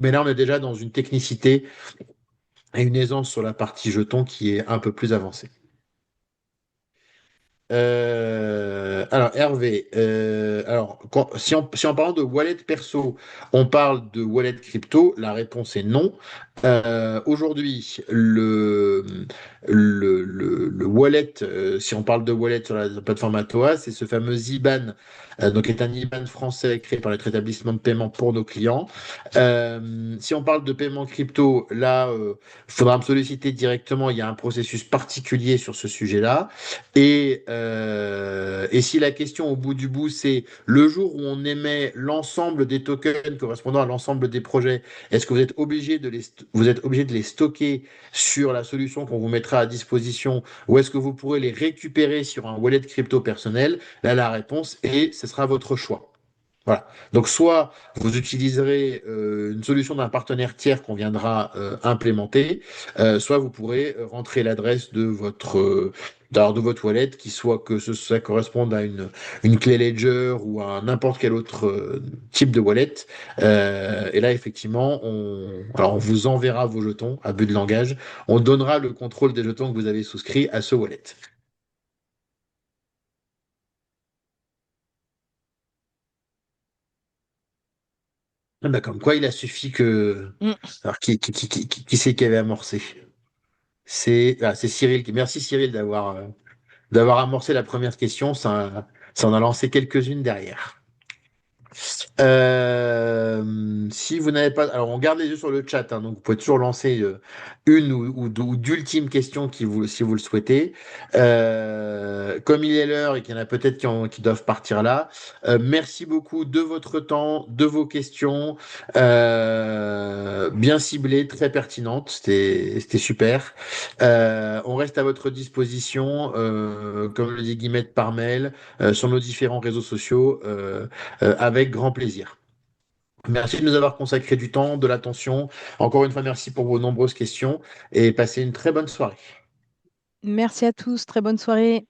Mais là, on est déjà dans une technicité et une aisance sur la partie jeton qui est un peu plus avancée. Alors Hervé, alors si en parlant de wallet perso, on parle de wallet crypto, la réponse est non. Aujourd'hui, le wallet, si on parle de wallet sur la plateforme Atoa, c'est ce fameux IBAN, donc est un IBAN français créé par notre établissement de paiement pour nos clients. Si on parle de paiement crypto, là, il faudra me solliciter directement. Il y a un processus particulier sur ce sujet-là. Et si la question au bout du bout, c'est le jour où on émet l'ensemble des tokens correspondant à l'ensemble des projets, est-ce que vous êtes obligé de les stocker sur la solution qu'on vous mettra à disposition ou est-ce que vous pourrez les récupérer sur un wallet crypto personnel? Là, la réponse est, ce sera votre choix. Voilà. Donc, soit vous utiliserez une solution d'un partenaire tiers qu'on viendra implémenter, soit vous pourrez rentrer l'adresse de de votre wallet, qui soit que ça corresponde à une clé Ledger ou à n'importe quel autre type de wallet. Et là, effectivement, alors on vous enverra vos jetons à but de langage. On donnera le contrôle des jetons que vous avez souscrits à ce wallet. Ah bah, comme quoi, il a suffi que. Mm. Alors, qui c'est qui avait amorcé? C'est Cyril. Merci Cyril d'avoir amorcé la première question. Ça en a lancé quelques-unes derrière. Si vous n'avez pas, alors on garde les yeux sur le chat, hein, donc vous pouvez toujours lancer une ou d'ultimes questions si vous le souhaitez. Comme il est l'heure et qu'il y en a peut-être qui doivent partir là, merci beaucoup de votre temps, de vos questions, bien ciblées, très pertinentes, c'était super. On reste à votre disposition, comme le dit Guillemette par mail, sur nos différents réseaux sociaux. Avec grand plaisir. Merci de nous avoir consacré du temps, de l'attention. Encore une fois, merci pour vos nombreuses questions et passez une très bonne soirée. Merci à tous, très bonne soirée.